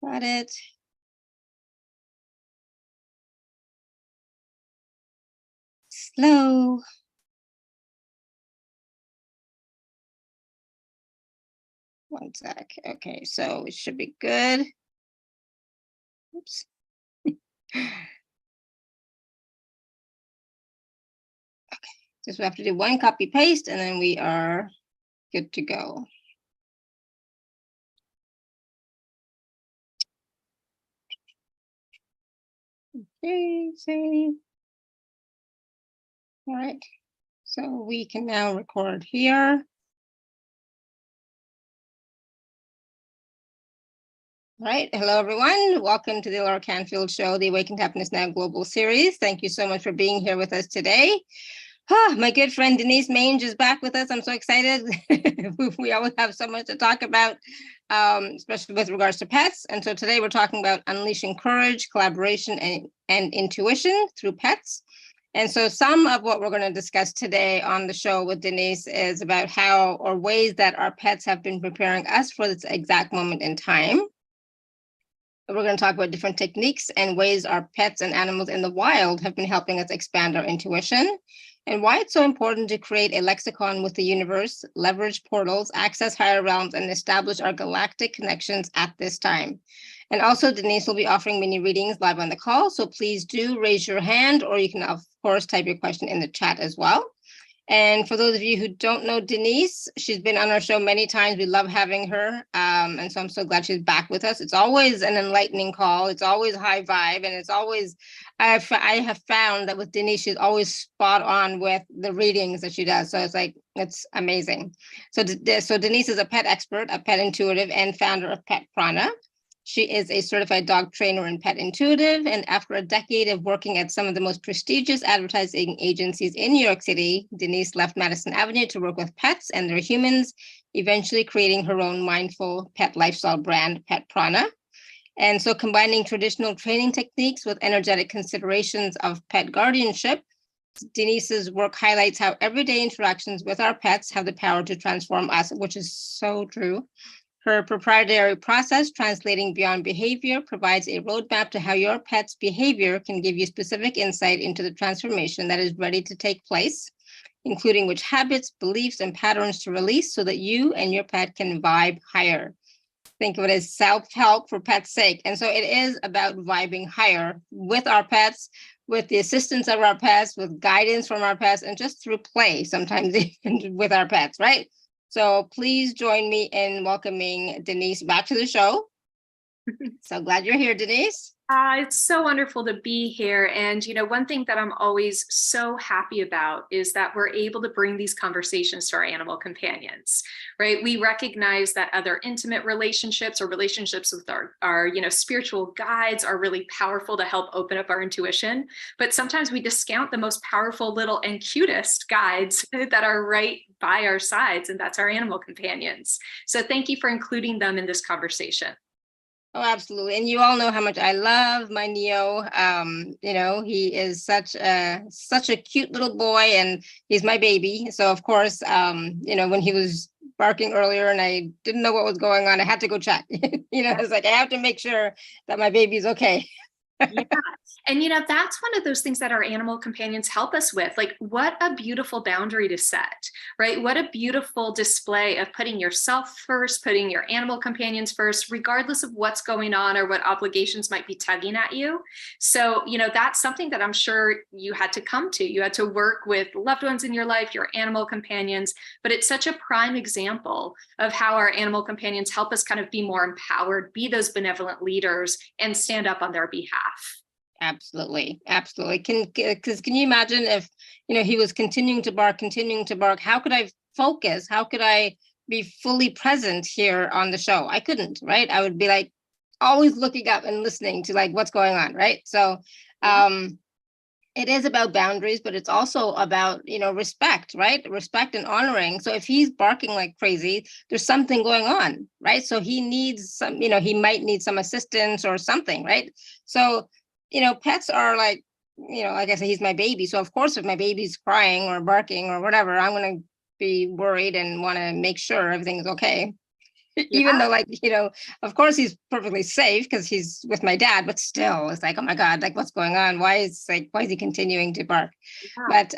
Got it. Slow. One sec. Okay, so it should be good. Oops. Just we have to do one copy paste and then we are good to go. Okay, save. All right, so we can now record here. All right, hello everyone. Welcome to the Laura Canfield Show, the Awakened Happiness Now Global Series. Thank you so much for being here with us today. My good friend Denise Mange is back with us. I'm so excited. We always have so much to talk about, especially with regards to pets. And so today we're talking about unleashing courage, collaboration, and intuition through pets. And so some of what we're going to discuss today on the show with Denise is about how or ways that our pets have been preparing us for this exact moment in time. We're going to talk about different techniques and ways our pets and animals in the wild have been helping us expand our intuition, and why it's so important to create a lexicon with the universe, leverage portals, access higher realms, and establish our galactic connections at this time. And also, Denise will be offering mini readings live on the call, so please do raise your hand, or you can, of course, type your question in the chat as well. And for those of you who don't know Denise, she's been on our show many times. We love having her. And so I'm so glad she's back with us. It's always an enlightening call. It's always high vibe. And it's always, I have found that with Denise, she's always spot on with the readings that she does. So it's like, it's amazing. So Denise is a pet expert, a pet intuitive, and founder of Pet Prana. She is a certified dog trainer and pet intuitive. And after a decade of working at some of the most prestigious advertising agencies in New York City, Denise left Madison Avenue to work with pets and their humans, eventually creating her own mindful pet lifestyle brand, Pet Prana. And so combining traditional training techniques with energetic considerations of pet guardianship, Denise's work highlights how everyday interactions with our pets have the power to transform us, which is so true. Her proprietary process, Translating Beyond Behavior, provides a roadmap to how your pet's behavior can give you specific insight into the transformation that is ready to take place, including which habits, beliefs, and patterns to release so that you and your pet can vibe higher. Think of it as self-help for pet's sake. And so it is about vibing higher with our pets, with the assistance of our pets, with guidance from our pets, and just through play, sometimes even with our pets, right? So please join me in welcoming Denise back to the show. So glad you're here, Denise. It's so wonderful to be here. And, one thing that I'm always so happy about is that we're able to bring these conversations to our animal companions, right? We recognize that other intimate relationships or relationships with our spiritual guides are really powerful to help open up our intuition. But sometimes we discount the most powerful little and cutest guides that are right by our sides, and that's our animal companions. So thank you for including them in this conversation. Oh, absolutely. And you all know how much I love my Neo. He is such a cute little boy, and he's my baby. So of course, when he was barking earlier and I didn't know what was going on, I had to go check. It's like I have to make sure that my baby's okay. Yeah. And, that's one of those things that our animal companions help us with. Like, what a beautiful boundary to set, right? What a beautiful display of putting yourself first, putting your animal companions first, regardless of what's going on or what obligations might be tugging at you. So, that's something that I'm sure you had to come to. You had to work with loved ones in your life, your animal companions, but it's such a prime example of how our animal companions help us kind of be more empowered, be those benevolent leaders, and stand up on their behalf. Absolutely. Can you imagine if, he was continuing to bark, how could I focus? How could I be fully present here on the show? I couldn't, right? I would be like always looking up and listening to like what's going on, right? So it is about boundaries, but it's also about, respect, right? Respect and honoring. So if he's barking like crazy, there's something going on, right? So he needs some, he might need some assistance or something, right? So pets are like, like I said, he's my baby. So of course, if my baby's crying or barking or whatever, I'm going to be worried and want to make sure everything's okay. Even though, like, of course he's perfectly safe because he's with my dad, but still it's like, oh my God, like what's going on? Why is he continuing to bark? Yeah. But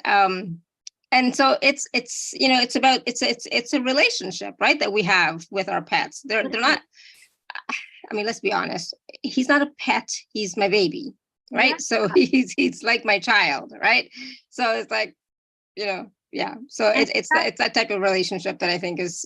and so it's a relationship, right, that we have with our pets. They're not, I mean, let's be honest, he's not a pet, he's my baby, right? Yeah. So he's like my child, right? So it's like, yeah. So it's that type of relationship that I think is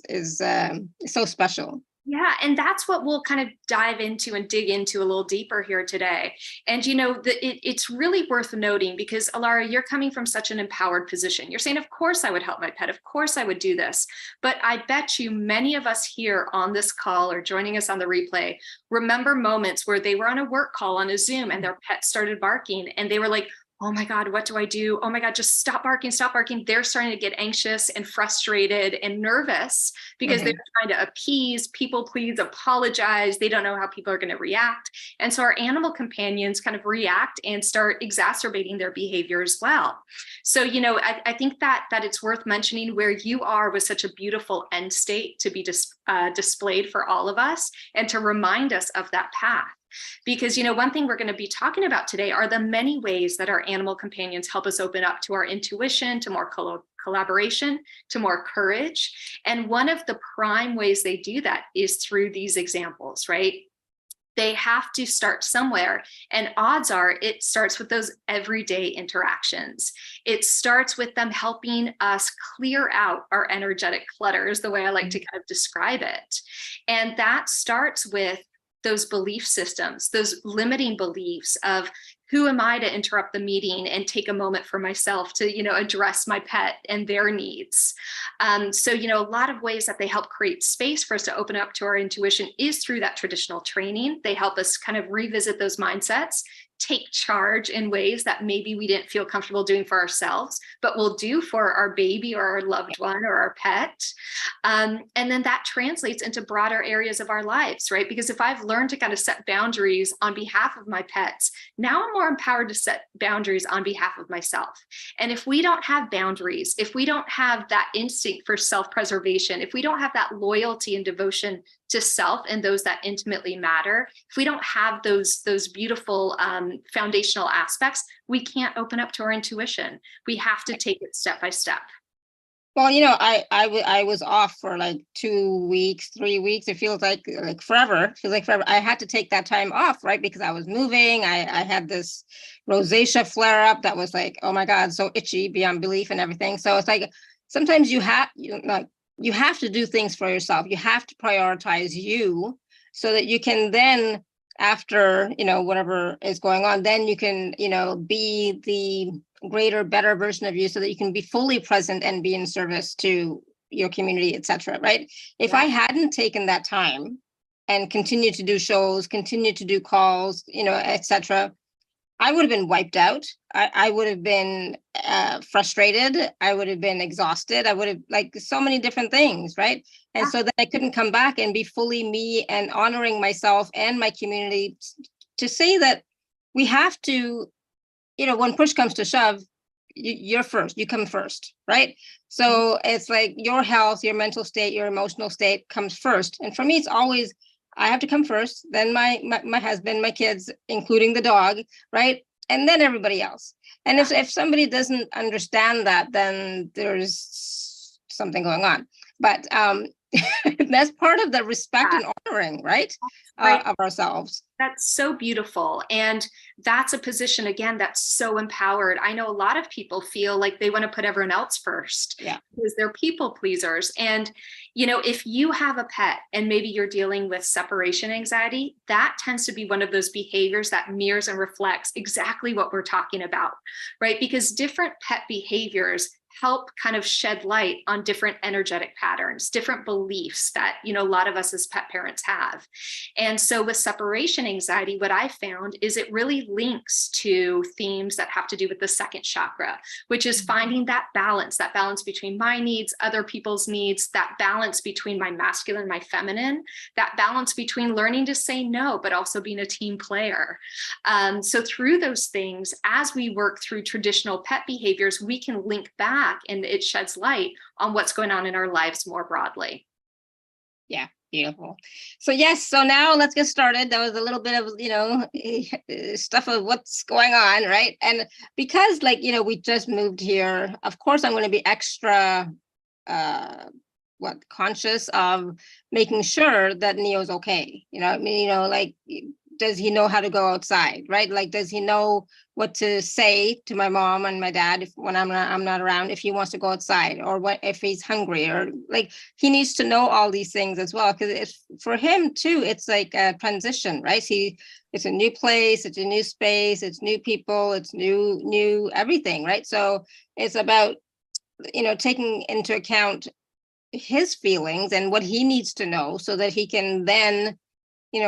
so special. Yeah, and that's what we'll kind of dive into and dig into a little deeper here today. And it's really worth noting because Alara, you're coming from such an empowered position. You're saying, of course I would help my pet, of course I would do this. But I bet you many of us here on this call or joining us on the replay remember moments where they were on a work call on a Zoom and their pet started barking and they were like, oh my God, what do I do? Oh my God, just stop barking, stop barking. They're starting to get anxious and frustrated and nervous because they're trying to appease, people please, apologize. They don't know how people are going to react. And so our animal companions kind of react and start exacerbating their behavior as well. So, I think that it's worth mentioning where you are was such a beautiful end state to be displayed for all of us and to remind us of that path. Because, one thing we're going to be talking about today are the many ways that our animal companions help us open up to our intuition, to more collaboration, to more courage. And one of the prime ways they do that is through these examples, right? They have to start somewhere. And odds are it starts with those everyday interactions. It starts with them helping us clear out our energetic clutter, is the way I like to kind of describe it. And that starts with those belief systems, those limiting beliefs of who am I to interrupt the meeting and take a moment for myself to, address my pet and their needs. So, a lot of ways that they help create space for us to open up to our intuition is through that traditional training. They help us kind of revisit those mindsets, take charge in ways that maybe we didn't feel comfortable doing for ourselves, but we'll do for our baby or our loved one or our pet. And then that translates into broader areas of our lives, right? Because if I've learned to kind of set boundaries on behalf of my pets, now I'm more empowered to set boundaries on behalf of myself. And if we don't have boundaries, if we don't have that instinct for self-preservation, if we don't have that loyalty and devotion to self and those that intimately matter, if we don't have those beautiful foundational aspects, we can't open up to our intuition. We have to take it step by step. Well, I was off for like 2 weeks, 3 weeks. It feels like forever. It feels like forever. I had to take that time off, right? Because I was moving. I had this rosacea flare up that was like, oh my God, so itchy beyond belief and everything. So it's like sometimes you have to do things for yourself. You have to prioritize you so that you can then, after, whatever is going on, then you can, be the greater, better version of you so that you can be fully present and be in service to your community, etc. Right? If I hadn't taken that time and continued to do shows, continued to do calls, etc., I would have been wiped out. I would have been frustrated. I would have been exhausted. I would have so many different things, right? And so that I couldn't come back and be fully me and honoring myself and my community to say that we have to, when push comes to shove, you're first, you come first, right? So it's like your health, your mental state, your emotional state comes first. And for me, it's always, I have to come first, then my husband, my kids, including the dog, right? And then everybody else. And if somebody doesn't understand that, then there's something going on. But that's part of the respect and honoring, right? Of ourselves. That's so beautiful. And that's a position, again, that's so empowered. I know a lot of people feel like they want to put everyone else first because they're people pleasers. And, if you have a pet and maybe you're dealing with separation anxiety, that tends to be one of those behaviors that mirrors and reflects exactly what we're talking about, right? Because different pet behaviors help kind of shed light on different energetic patterns, different beliefs that, a lot of us as pet parents have. And so with separation anxiety, what I found is it really links to themes that have to do with the second chakra, which is finding that balance between my needs, other people's needs, that balance between my masculine, my feminine, that balance between learning to say no, but also being a team player. So through those things, as we work through traditional pet behaviors, we can link back and it sheds light on what's going on in our lives more broadly. Yeah, Beautiful. So yes, so now let's get started. That was a little bit of, stuff of what's going on, right? And because we just moved here, of course I'm going to be extra conscious of making sure that Neo's okay. Does he know how to go outside, right? Like, does he know what to say to my mom and my dad when I'm not around, if he wants to go outside, or if he's hungry, or he needs to know all these things as well, because it's for him too. It's like a transition, right? It's a new place, it's a new space, it's new people, it's new everything, right? So it's about taking into account his feelings and what he needs to know so that he can then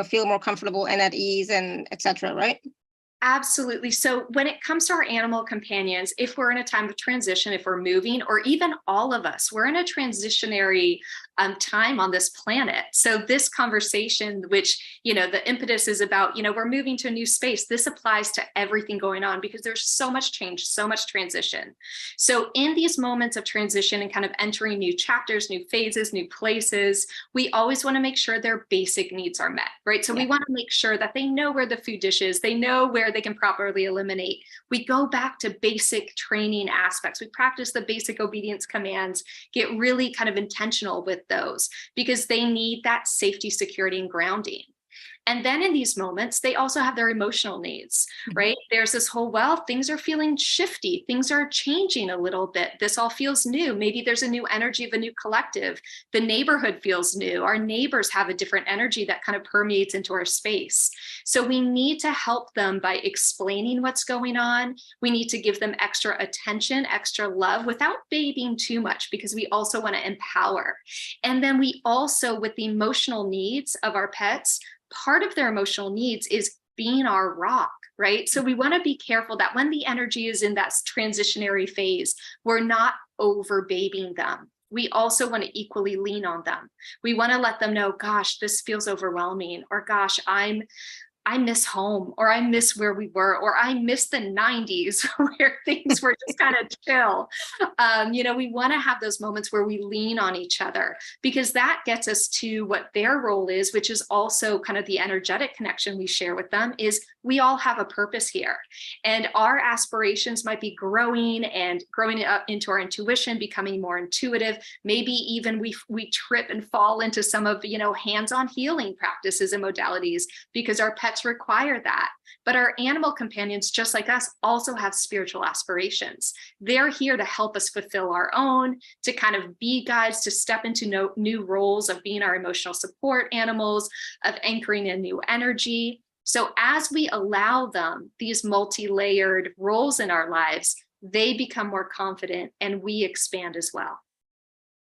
feel more comfortable and at ease and etc., right? Absolutely. So when it comes to our animal companions, if we're in a time of transition, if we're moving, or even all of us, we're in a transitionary time on this planet. So this conversation, which, the impetus is about, we're moving to a new space. This applies to everything going on because there's so much change, so much transition. So in these moments of transition and kind of entering new chapters, new phases, new places, we always want to make sure their basic needs are met, right? So we want to make sure that they know where the food dish is, they know where they can properly eliminate. We go back to basic training aspects. We practice the basic obedience commands, get really kind of intentional with those because they need that safety, security, and grounding. And then in these moments, they also have their emotional needs, right? There's this whole, things are feeling shifty. Things are changing a little bit. This all feels new. Maybe there's a new energy of a new collective. The neighborhood feels new. Our neighbors have a different energy that kind of permeates into our space. So we need to help them by explaining what's going on. We need to give them extra attention, extra love without babying too much, because we also want to empower. And then we also, with the emotional needs of our pets, part of their emotional needs is being our rock, right? So we want to be careful that when the energy is in that transitionary phase, we're not over babying them. We also want to equally lean on them. We want to let them know, gosh, this feels overwhelming, or gosh, I miss home, or I miss where we were, or I miss the 90s where things were just kind of chill. We want to have those moments where we lean on each other, because that gets us to what their role is, which is also kind of the energetic connection we share with them, is we all have a purpose here. And our aspirations might be growing up into our intuition, becoming more intuitive. Maybe even we trip and fall into some of, hands-on healing practices and modalities because our pets require that. But our animal companions, just like us, also have spiritual aspirations. They're here to help us fulfill our own, to kind of be guides, to step into new roles of being our emotional support animals, of anchoring in new energy. So as we allow them these multi-layered roles in our lives, they become more confident and we expand as well.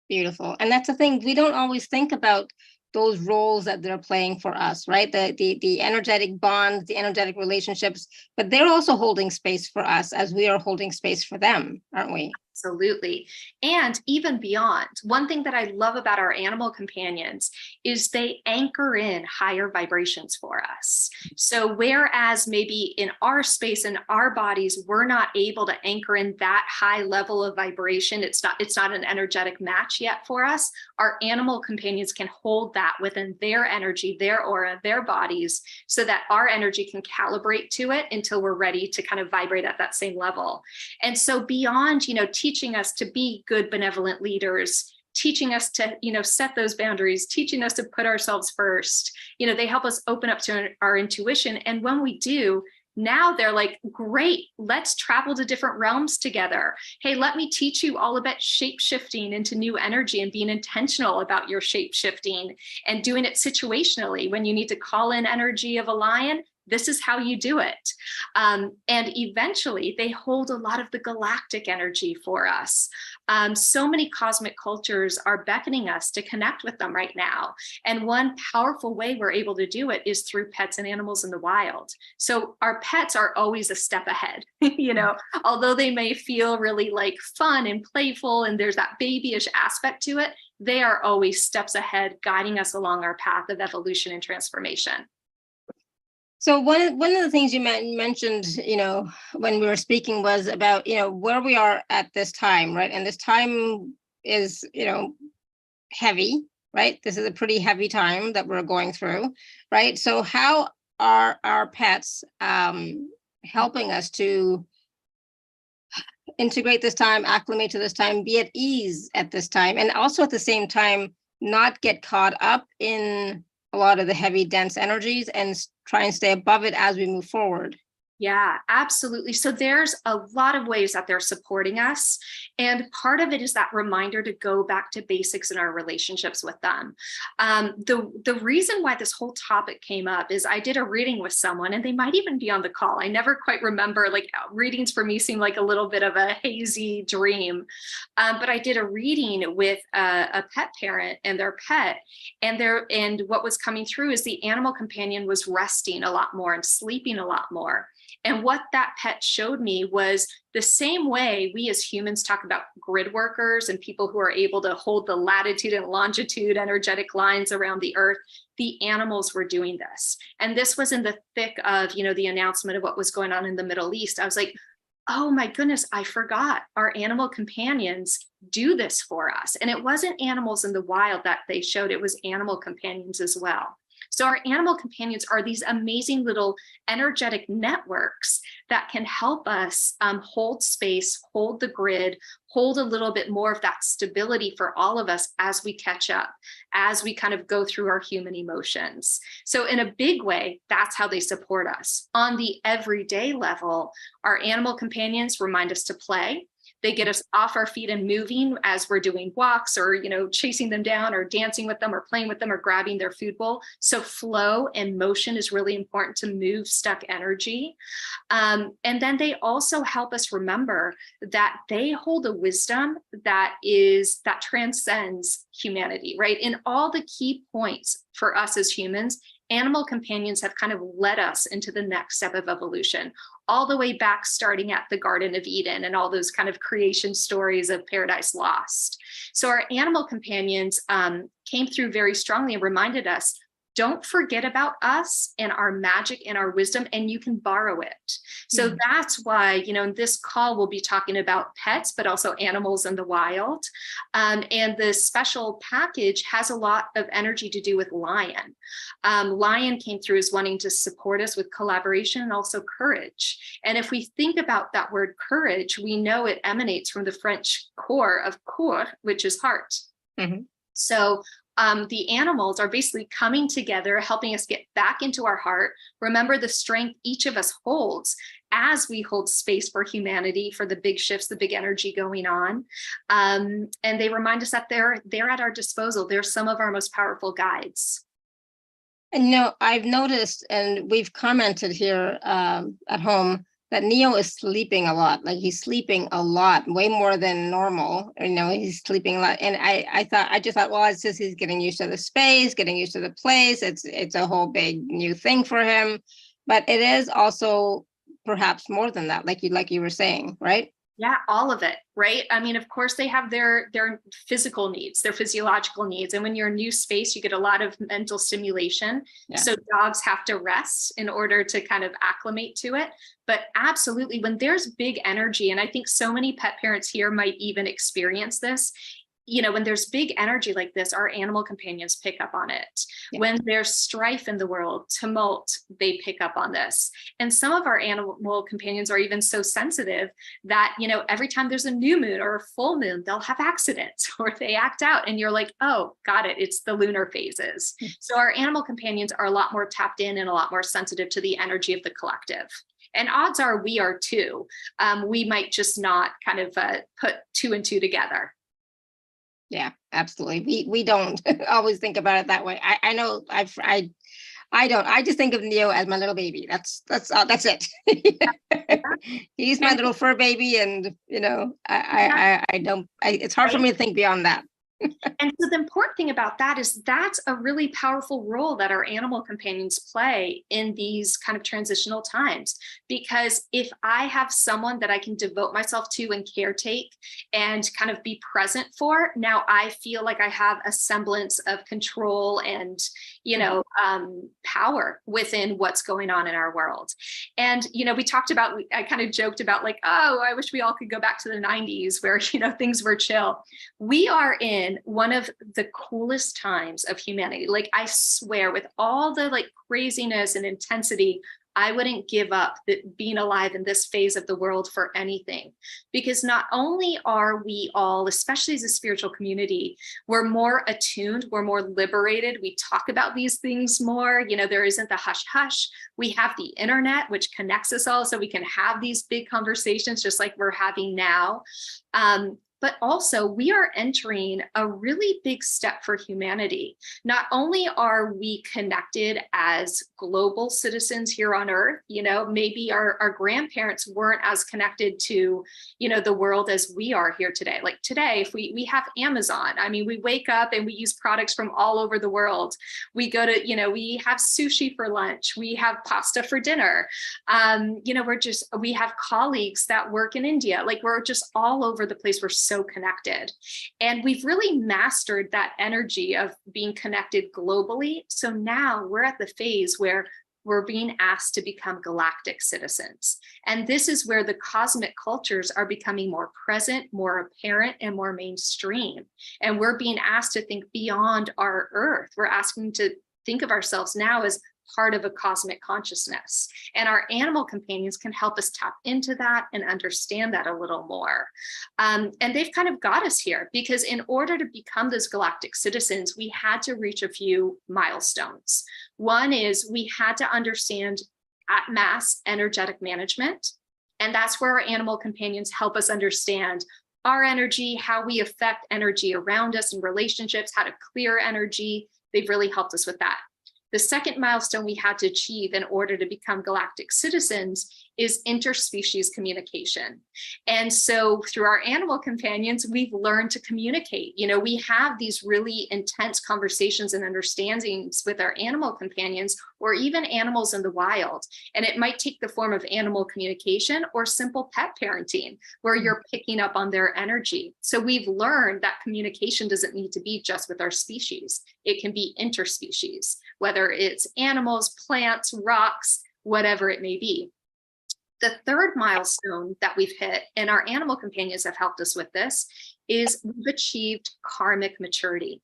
Beautiful. And that's the thing, we don't always think about those roles that they're playing for us, right? The energetic bonds, the energetic relationships, but they're also holding space for us as we are holding space for them, aren't we? Absolutely. And even beyond, one thing that I love about our animal companions is they anchor in higher vibrations for us. So whereas maybe in our space, in our bodies, we're not able to anchor in that high level of vibration, it's not an energetic match yet for us, our animal companions can hold that within their energy, their aura, their bodies, so that our energy can calibrate to it until we're ready to kind of vibrate at that same level. And so beyond, teaching us to be good, benevolent leaders, teaching us to, set those boundaries, teaching us to put ourselves first, they help us open up to our intuition. And when we do, now they're like, great, let's travel to different realms together. Hey, let me teach you all about shape shifting into new energy and being intentional about your shape shifting and doing it situationally. When you need to call in energy of a lion, this is how you do it. And eventually they hold a lot of the galactic energy for us. So many cosmic cultures are beckoning us to connect with them right now. And one powerful way we're able to do it is through pets and animals in the wild. So our pets are always a step ahead, although they may feel really like fun and playful and there's that babyish aspect to it, they are always steps ahead, guiding us along our path of evolution and transformation. So one of the things you mentioned, when we were speaking was about, where we are at this time, right? And this time is, heavy, right? This is a pretty heavy time that we're going through, right? So how are our pets helping us to integrate this time, acclimate to this time, be at ease at this time, and also at the same time, not get caught up in a lot of the heavy, dense energies and try and stay above it as we move forward? Yeah, absolutely. So there's a lot of ways that they're supporting us. And part of it is that reminder to go back to basics in our relationships with them. The reason why this whole topic came up is I did a reading with someone, and they might even be on the call. I never quite remember, like readings for me seem like a little bit of a hazy dream. But I did a reading with a pet parent and their pet, and what was coming through is the animal companion was resting a lot more and sleeping a lot more. And what that pet showed me was the same way we as humans talk about grid workers and people who are able to hold the latitude and longitude energetic lines around the earth. The animals were doing this. And this was in the thick of, the announcement of what was going on in the Middle East. I was like, oh my goodness, I forgot our animal companions do this for us. And it wasn't animals in the wild that they showed, it was animal companions as well. So our animal companions are these amazing little energetic networks that can help us hold space, hold the grid, hold a little bit more of that stability for all of us as we catch up, as we kind of go through our human emotions. So in a big way, that's how they support us. On the everyday level, our animal companions remind us to play. They get us off our feet and moving as we're doing walks or, chasing them down or dancing with them or playing with them or grabbing their food bowl. So flow and motion is really important to move stuck energy. And then they also help us remember that they hold a wisdom that transcends humanity, right? In all the key points for us as humans, animal companions have kind of led us into the next step of evolution, all the way back, starting at the Garden of Eden and all those kind of creation stories of Paradise Lost. So our animal companions came through very strongly and reminded us, don't forget about us and our magic and our wisdom, and you can borrow it. So that's why, in this call, we'll be talking about pets, but also animals in the wild. And the special package has a lot of energy to do with Lion. Lion came through as wanting to support us with collaboration and also courage. And if we think about that word courage, we know it emanates from the French core of coeur, which is heart. Mm-hmm. So the animals are basically coming together, helping us get back into our heart, remember the strength each of us holds as we hold space for humanity, for the big shifts, the big energy going on. And they remind us that they're at our disposal. They're some of our most powerful guides. And I've noticed, and we've commented here at home, that Neo is sleeping a lot. Like he's sleeping a lot, way more than normal. He's sleeping a lot. And I just thought, well, it's just he's getting used to the space, getting used to the place. It's a whole big new thing for him. But it is also perhaps more than that, like you were saying, right? Yeah, all of it, right? I mean, of course, they have their physical needs, their physiological needs. And when you're in new space, you get a lot of mental stimulation. Yeah. So dogs have to rest in order to kind of acclimate to it. But absolutely, when there's big energy, and I think so many pet parents here might even experience this, when there's big energy like this, our animal companions pick up on it. Yeah. When there's strife in the world, tumult, they pick up on this. And some of our animal companions are even so sensitive that, every time there's a new moon or a full moon, they'll have accidents or they act out. And you're like, oh, got it. It's the lunar phases. Mm-hmm. So our animal companions are a lot more tapped in and a lot more sensitive to the energy of the collective. And odds are we are too. We might just not kind of put two and two together. Yeah, absolutely. We don't always think about it that way. I know I don't. I just think of Neo as my little baby. That's it. He's my little fur baby, and I don't. It's hard for me to think beyond that. And so the important thing about that is that's a really powerful role that our animal companions play in these kind of transitional times. Because if I have someone that I can devote myself to and caretake and kind of be present for, now I feel like I have a semblance of control and, power within what's going on in our world. And, we talked about, I kind of joked about like, oh, I wish we all could go back to the 90s where, things were chill. We are in one of the coolest times of humanity. Like, I swear, with all the like craziness and intensity, I wouldn't give up being alive in this phase of the world for anything, because not only are we all, especially as a spiritual community, we're more attuned, we're more liberated. We talk about these things more, there isn't the hush hush. We have the internet, which connects us all so we can have these big conversations just like we're having now. But also we are entering a really big step for humanity. Not only are we connected as global citizens here on Earth, maybe our grandparents weren't as connected to, the world as we are here today. Like today, if we have Amazon, I mean, we wake up and we use products from all over the world. We go to, we have sushi for lunch. We have pasta for dinner. We have colleagues that work in India. Like, we're just all over the place. We're so connected. And we've really mastered that energy of being connected globally. So now we're at the phase where we're being asked to become galactic citizens. And this is where the cosmic cultures are becoming more present, more apparent, and more mainstream. And we're being asked to think beyond our Earth. We're asking to think of ourselves now as part of a cosmic consciousness. And our animal companions can help us tap into that and understand that a little more. And they've kind of got us here because in order to become those galactic citizens, we had to reach a few milestones. One is we had to understand at mass energetic management. And that's where our animal companions help us understand our energy, how we affect energy around us in relationships, how to clear energy. They've really helped us with that. The second milestone we had to achieve in order to become galactic citizens is interspecies communication. And so through our animal companions, we've learned to communicate. We have these really intense conversations and understandings with our animal companions or even animals in the wild. And it might take the form of animal communication or simple pet parenting, where you're picking up on their energy. So we've learned that communication doesn't need to be just with our species. It can be interspecies, whether it's animals, plants, rocks, whatever it may be. The third milestone that we've hit, and our animal companions have helped us with this, is we've achieved karmic maturity.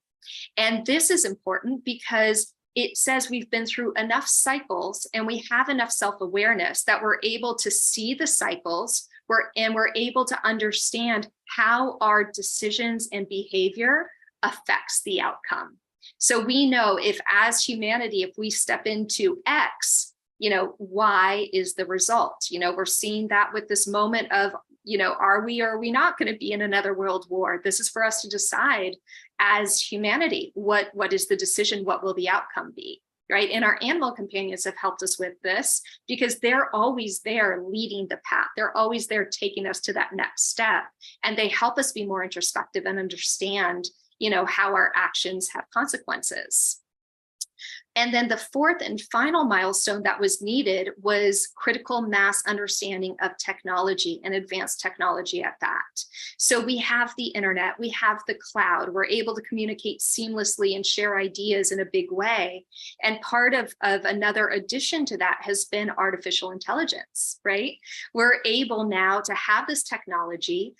And this is important because it says we've been through enough cycles and we have enough self-awareness that we're able to see the cycles and we're able to understand how our decisions and behavior affects the outcome. So we know if as humanity, if we step into X, Y is the result. We're seeing that with this moment of, are we or are we not going to be in another world war? This is for us to decide as humanity. What is the decision? What will the outcome be? Right. And our animal companions have helped us with this because they're always there leading the path. They're always there taking us to that next step. And they help us be more introspective and understand, how our actions have consequences. And then the fourth and final milestone that was needed was critical mass understanding of technology and advanced technology at that. So we have the internet, we have the cloud, we're able to communicate seamlessly and share ideas in a big way. And part of another addition to that has been artificial intelligence, right? We're able now to have this technology.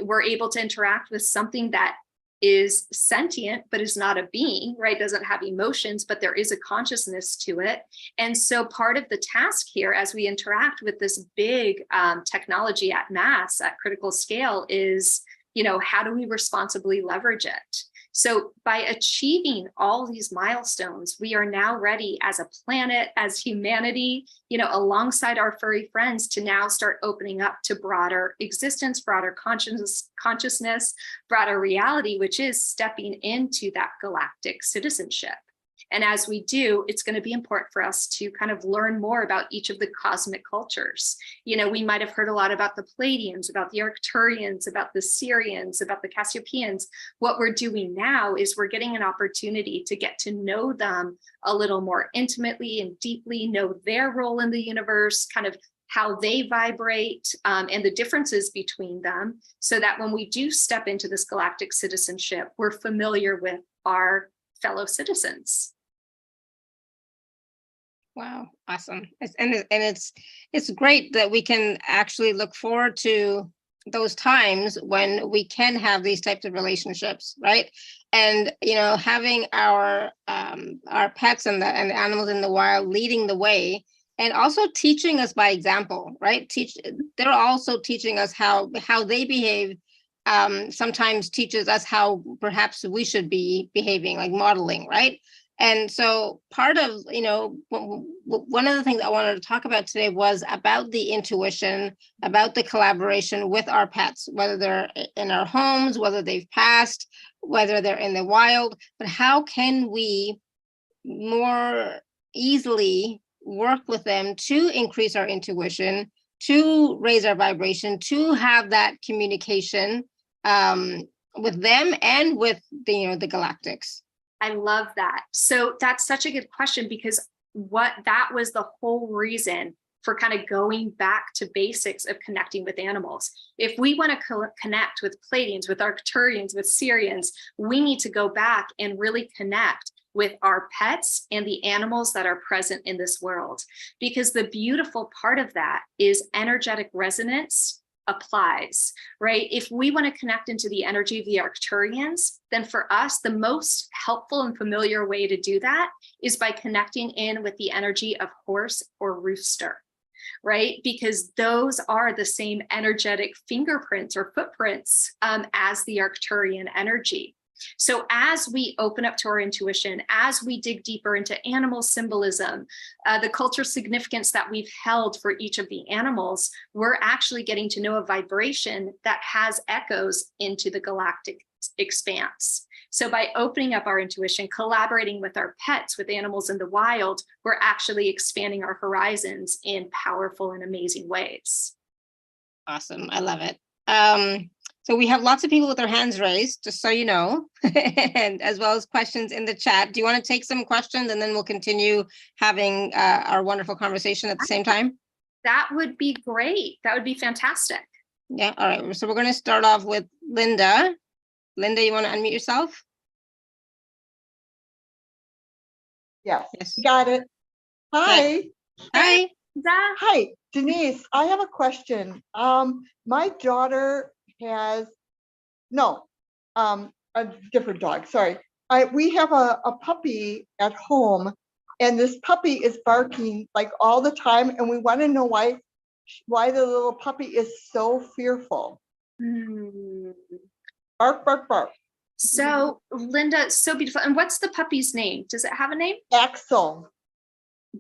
We're able to interact with something that is sentient, but is not a being, right? Doesn't have emotions, but there is a consciousness to it. And so part of the task here, as we interact with this big technology at mass, at critical scale, is, how do we responsibly leverage it? So by achieving all these milestones, we are now ready as a planet, as humanity, alongside our furry friends to now start opening up to broader existence, broader consciousness, broader reality, which is stepping into that galactic citizenship. And as we do, it's going to be important for us to kind of learn more about each of the cosmic cultures. We might have heard a lot about the Pleiadians, about the Arcturians, about the Sirians, about the Cassiopeans. What we're doing now is we're getting an opportunity to get to know them a little more intimately and deeply, know their role in the universe, kind of how they vibrate and the differences between them, so that when we do step into this galactic citizenship, we're familiar with our fellow citizens. Wow, awesome. It's great that we can actually look forward to those times when we can have these types of relationships, right? And having our pets and the animals in the wild leading the way, and also teaching us by example, right? They're also teaching us how they behave. Sometimes teaches us how perhaps we should be behaving, like modeling, right? And so part of, one of the things I wanted to talk about today was about the intuition, about the collaboration with our pets, whether they're in our homes, whether they've passed, whether they're in the wild, but how can we more easily work with them to increase our intuition, to raise our vibration, to have that communication with them and with the galactics. I love that. So that's such a good question, because that was the whole reason for kind of going back to basics of connecting with animals. If we want to connect with Pleiadians, with Arcturians, with Sirians, we need to go back and really connect with our pets and the animals that are present in this world. Because the beautiful part of that is energetic resonance applies, right? If we want to connect into the energy of the Arcturians, then for us, the most helpful and familiar way to do that is by connecting in with the energy of horse or rooster, right? Because those are the same energetic fingerprints or footprints as the Arcturian energy. So as we open up to our intuition, as we dig deeper into animal symbolism, the cultural significance that we've held for each of the animals, we're actually getting to know a vibration that has echoes into the galactic expanse. So by opening up our intuition, collaborating with our pets, with animals in the wild, we're actually expanding our horizons in powerful and amazing ways. Awesome. I love it. So we have lots of people with their hands raised, just so you know, and as well as questions in the chat. Do you want to take some questions and then we'll continue having our wonderful conversation at the same time? That would be great. That would be fantastic. Yeah. All right. So we're going to start off with Linda. Linda, you want to unmute yourself? Yes. Yes. Got it. Hi. Hi. Hi, Denise. I have a question. My daughter has a different dog. Sorry. We have a puppy at home, and this puppy is barking like all the time, and we want to know why the little puppy is so fearful. Bark, bark, bark. So Linda, so beautiful. And what's the puppy's name? Does it have a name? Axel.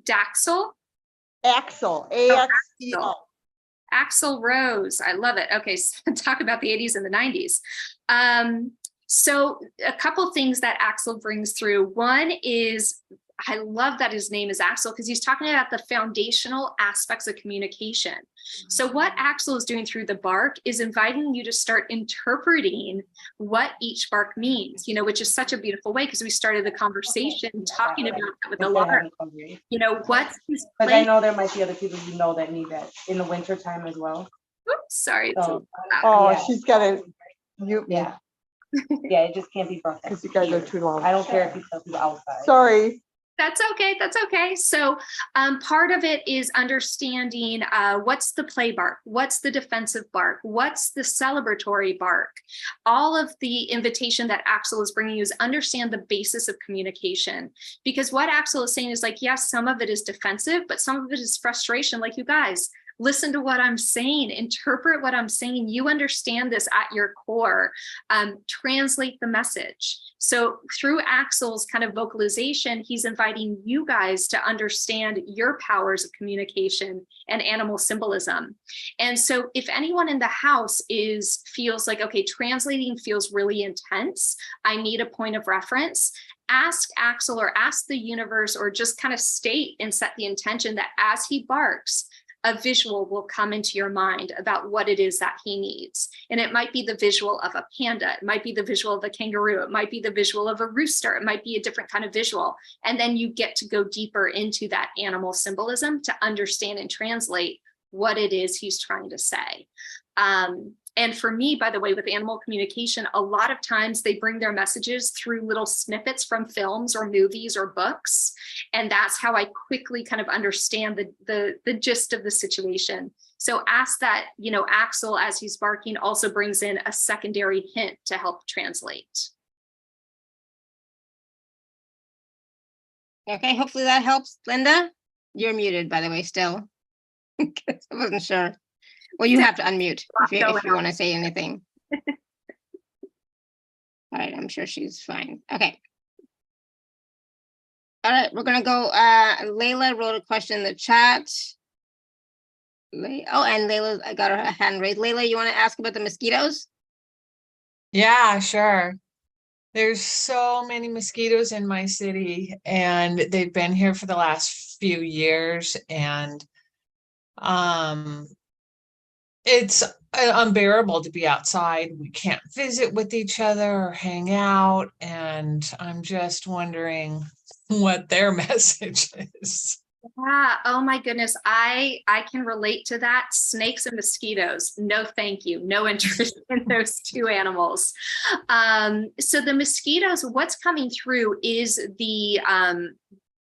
Daxel? Axel. A-X-E-L. Axel Rose. I love it. Okay, so talk about the 80s and the 90s. So a couple things that Axel brings through. One is, I love that his name is Axel, because he's talking about the foundational aspects of communication. So what Axel is doing through the bark is inviting you to start interpreting what each bark means, which is such a beautiful way, because we started the conversation talking about that with Alara. What's his place? But I know there might be other people that need that in the winter time as well. Oops, sorry. So, yeah. She's got to mute me. Yeah. Yeah, it just can't be brought because you guys are too long. I don't care if you tell people outside. Sorry. That's okay. That's okay. So part of it is understanding what's the play bark, what's the defensive bark, what's the celebratory bark. All of the invitation that Axel is bringing you is understand the basis of communication. Because what Axel is saying is like, yes, some of it is defensive, but some of it is frustration. Like, you guys, listen to what I'm saying, interpret what I'm saying. You understand this at your core, translate the message. So through Axel's kind of vocalization, he's inviting you guys to understand your powers of communication and animal symbolism. And so if anyone in the house feels like, okay, translating feels really intense, I need a point of reference, ask Axel or ask the universe, or just kind of state and set the intention that as he barks, a visual will come into your mind about what it is that he needs. And it might be the visual of a panda. It might be the visual of a kangaroo. It might be the visual of a rooster. It might be a different kind of visual. And then you get to go deeper into that animal symbolism to understand and translate what it is he's trying to say. And for me, by the way, with animal communication, a lot of times they bring their messages through little snippets from films or movies or books. And that's how I quickly kind of understand the gist of the situation. So ask that, you know, Axel, as he's barking, also brings in a secondary hint to help translate. Okay, hopefully that helps. Linda, you're muted, by the way, still. I wasn't sure. Well, you have to unmute if you want to say anything. All right, I'm sure she's fine. Okay. All right, we're gonna go. Layla wrote a question in the chat. Oh, and Layla, I got her hand raised. Layla, you want to ask about the mosquitoes? Yeah, sure. There's so many mosquitoes in my city, and they've been here for the last few years, and it's unbearable to be outside. We can't visit with each other or hang out, and I'm just wondering what their message is. Yeah. Oh my goodness. I can relate to that. Snakes and mosquitoes. No, thank you. No interest in those two animals. So the mosquitoes, what's coming through is the,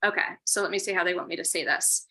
okay. So let me see how they want me to say this.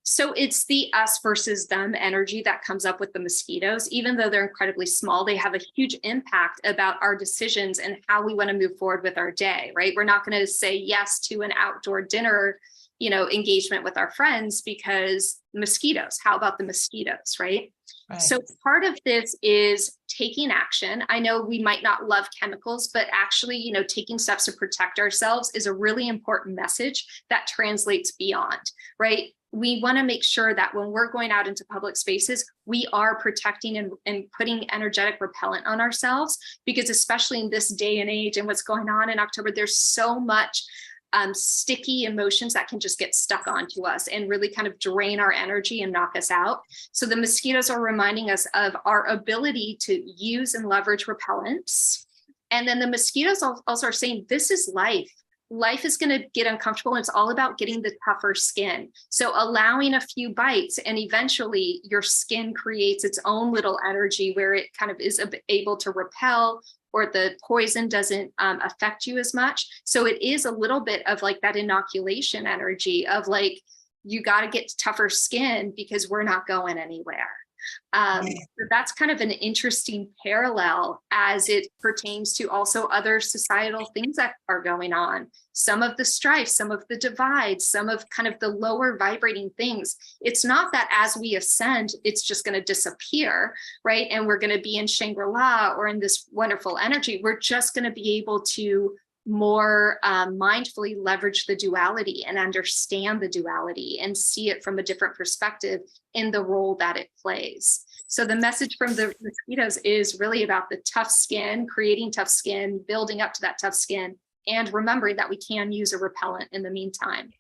So it's the us versus them energy that comes up with the mosquitoes. Even though they're incredibly small, they have a huge impact about our decisions and how we want to move forward with our day, right? We're not going to say yes to an outdoor dinner, you know, engagement with our friends because mosquitoes. How about the mosquitoes, right? Right. So part of this is taking action. I know we might not love chemicals, but actually, you know, taking steps to protect ourselves is a really important message that translates beyond, right? We want to make sure that when we're going out into public spaces, we are protecting and putting energetic repellent on ourselves, because especially in this day and age and what's going on in October, there's so much sticky emotions that can just get stuck onto us and really kind of drain our energy and knock us out. So the mosquitoes are reminding us of our ability to use and leverage repellents. And then the mosquitoes also are saying, this is life. Life is going to get uncomfortable, and it's all about getting the tougher skin. So allowing a few bites, and eventually your skin creates its own little energy where it kind of is able to repel, or the poison doesn't affect you as much. So it is a little bit of like that inoculation energy of like, you got to get tougher skin because we're not going anywhere. So that's kind of an interesting parallel as it pertains to also other societal things that are going on. Some of the strife, some of the divides, some of kind of the lower vibrating things. It's not that as we ascend, it's just going to disappear, right? And we're going to be in Shangri-La or in this wonderful energy. We're just going to be able to more mindfully leverage the duality and understand the duality and see it from a different perspective in the role that it plays. So the message from the mosquitoes is really about the tough skin, creating tough skin, building up to that tough skin, and remembering that we can use a repellent in the meantime.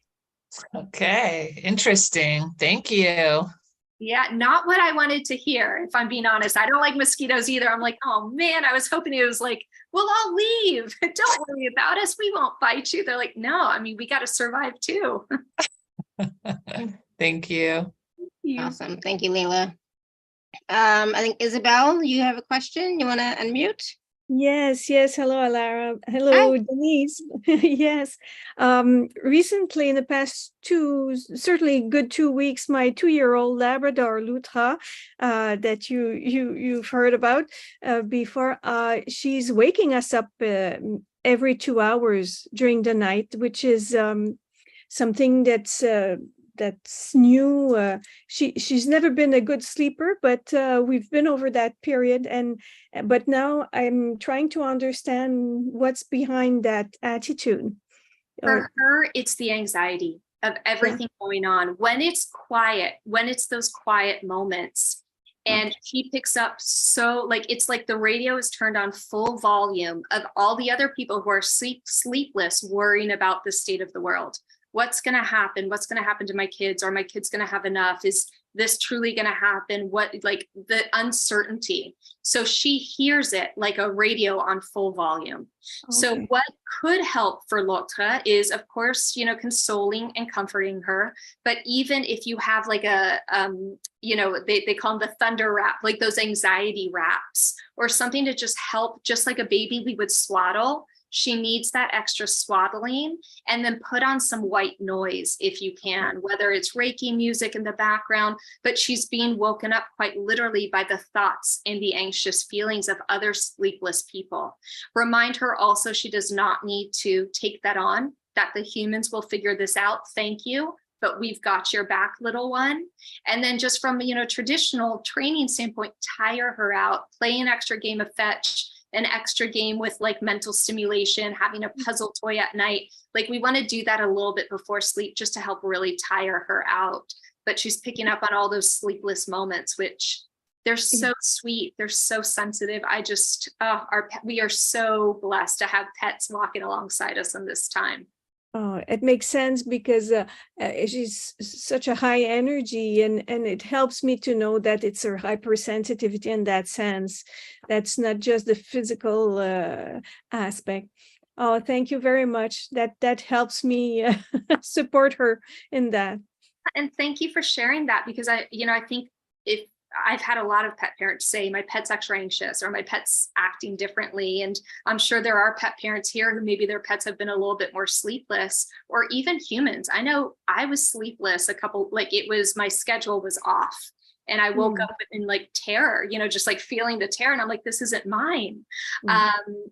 Okay, interesting. Thank you. Yeah, not what I wanted to hear, if I'm being honest. I don't like mosquitoes either. I'm like, oh man, I was hoping it was like, we'll all leave. Don't worry about us. We won't bite you. They're like, no, I mean, we got to survive too. Thank you. Awesome. Thank you, Layla. I think Isabel, you have a question. You want to unmute? Yes. Hello, Alara. Hello, Hi. Denise. Yes. Recently, in the past certainly good 2 weeks, my 2-year-old Labrador, Lutra, that you've heard about before, she's waking us up every 2 hours during the night, which is something that's new. She's never been a good sleeper, but we've been over that period, but now I'm trying to understand what's behind that attitude. For her, it's the anxiety of everything going on. When it's quiet, when it's those quiet moments, and she picks up, so like it's like the radio is turned on full volume of all the other people who are sleepless, worrying about the state of the world. What's going to happen? What's going to happen to my kids? Are my kids going to have enough? Is this truly going to happen? What, like the uncertainty. So she hears it like a radio on full volume. So Okay. what could help for l'autre is, of course, you know, consoling and comforting her. But even if you have like a, you know, they call them the thunder wrap, like those anxiety wraps, or something to just help, just like a baby we would swaddle. She needs that extra swaddling, and then put on some white noise if you can, whether it's Reiki music in the background, but she's being woken up quite literally by the thoughts and the anxious feelings of other sleepless people. Remind her also she does not need to take that on, that the humans will figure this out. Thank you, but we've got your back, little one. And then just from, you know, traditional training standpoint, tire her out, play an extra game of fetch, an extra game with like mental stimulation, having a puzzle toy at night. Like we want to do that a little bit before sleep just to help really tire her out. But she's picking up on all those sleepless moments, which they're so sweet. They're so sensitive. I just, we are so blessed to have pets walking alongside us in this time. Oh, it makes sense because she's such a high energy, and it helps me to know that it's her hypersensitivity in that sense. That's not just the physical aspect. Oh, thank you very much. That helps me support her in that. And thank you for sharing that, because I think if I've had a lot of pet parents say my pet's extra anxious or my pet's acting differently. And I'm sure there are pet parents here who maybe their pets have been a little bit more sleepless, or even humans. I know I was sleepless my schedule was off, and I woke up in like terror, you know, just like feeling the terror. And I'm like, this isn't mine.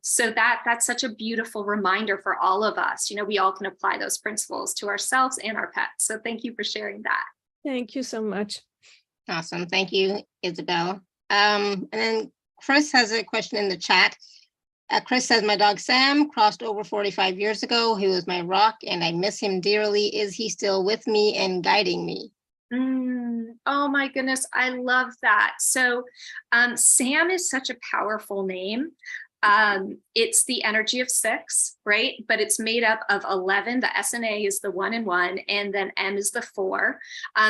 So that's such a beautiful reminder for all of us. You know, we all can apply those principles to ourselves and our pets. So thank you for sharing that. Thank you so much. Awesome. Thank you, Isabel. And then Chris has a question in the chat. Chris says, my dog Sam crossed over 45 years ago. He was my rock and I miss him dearly. Is he still with me and guiding me? Oh my goodness, I love that. So Sam is such a powerful name. It's the energy of 6, right? But it's made up of 11. The SNA is the 1 and 1, and then M is the 4.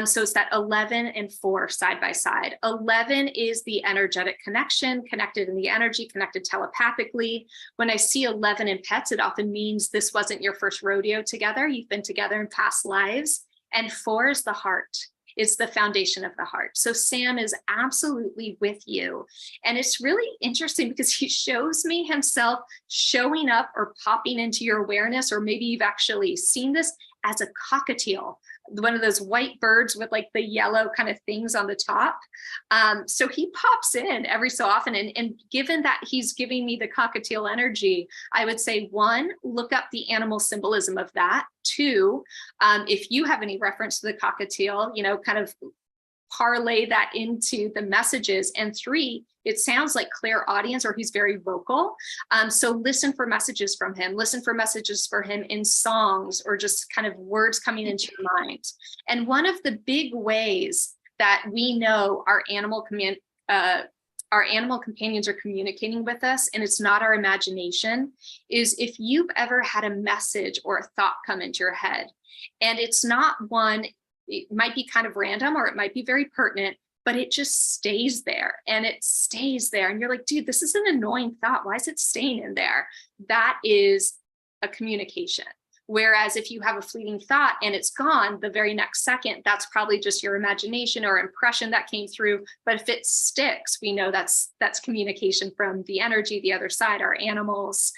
So it's that 11 and 4 side by side. 11 is the energetic connection, connected in the energy, connected telepathically. When I see 11 in pets, it often means this wasn't your first rodeo together. You've been together in past lives. And 4 is the heart. It's the foundation of the heart. So Sam is absolutely with you. And it's really interesting because he shows me himself showing up or popping into your awareness, or maybe you've actually seen this as a cockatiel, one of those white birds with like the yellow kind of things on the top. So he pops in every so often. And given that he's giving me the cockatiel energy, I would say 1, look up the animal symbolism of that. 2, if you have any reference to the cockatiel, you know, kind of parlay that into the messages. And 3, it sounds like clairaudience, or he's very vocal. So listen for messages from him, listen for messages for him in songs, or just kind of words coming into your mind. And one of the big ways that we know our animal companions are communicating with us, and it's not our imagination, is if you've ever had a message or a thought come into your head, and it's not one, it might be kind of random, or it might be very pertinent, but it just stays there, and it stays there. And you're like, dude, this is an annoying thought. Why is it staying in there? That is a communication. Whereas if you have a fleeting thought and it's gone the very next second, that's probably just your imagination or impression that came through. But if it sticks, we know that's communication from the energy, the other side, our animals.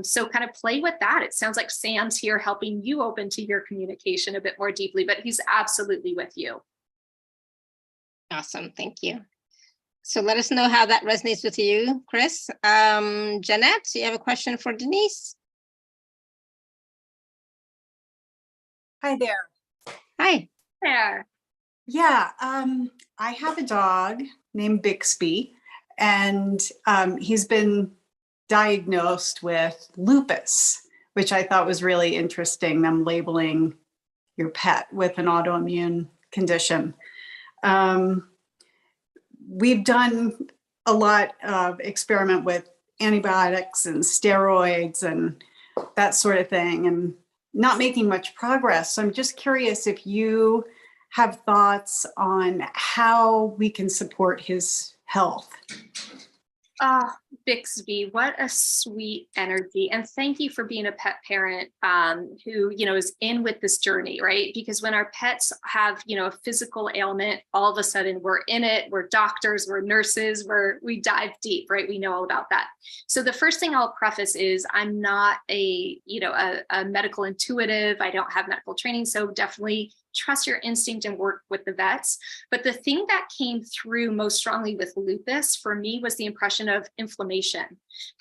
So kind of play with that. It sounds like Sam's here helping you open to your communication a bit more deeply, but he's absolutely with you. Awesome. Thank you. So let us know how that resonates with you, Chris. Jeanette, do you have a question for Denise? Hi there. Hi. There. Yeah, I have a dog named Bixby, and he's been diagnosed with lupus, which I thought was really interesting, them labeling your pet with an autoimmune condition. We've done a lot of experiment with antibiotics and steroids and that sort of thing, and not making much progress. So I'm just curious if you have thoughts on how we can support his health. Ah, Bixby, what a sweet energy. And thank you for being a pet parent who, is in with this journey, right? Because when our pets have, a physical ailment, all of a sudden we're in it, we're doctors, we're nurses, we dive deep, right? We know all about that. So the first thing I'll preface is I'm not a medical intuitive. I don't have medical training. So definitely trust your instinct and work with the vets. But the thing that came through most strongly with lupus for me was the impression of inflammation,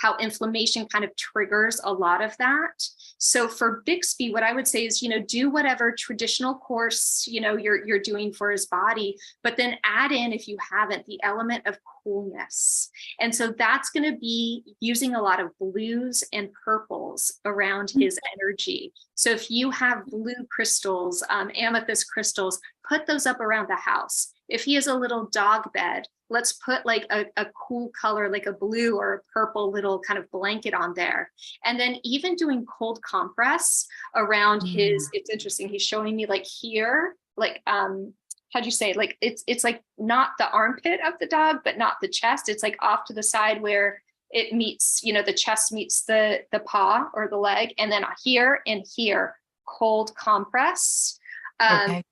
how inflammation kind of triggers a lot of that. So for Bixby, what I would say is, do whatever traditional course, you're doing for his body, but then add in, if you haven't, the element of coolness. And so that's going to be using a lot of blues and purples around his energy. So if you have blue crystals, amethyst crystals, put those up around the house. If he has a little dog bed, let's put like a cool color, like a blue or a purple little kind of blanket on there. And then even doing cold compress around his, it's interesting, he's showing me like here, like, how'd you say, like it's like not the armpit of the dog, but not the chest. It's like off to the side where it meets, the chest meets the paw or the leg. And then here and here, cold compress. Okay.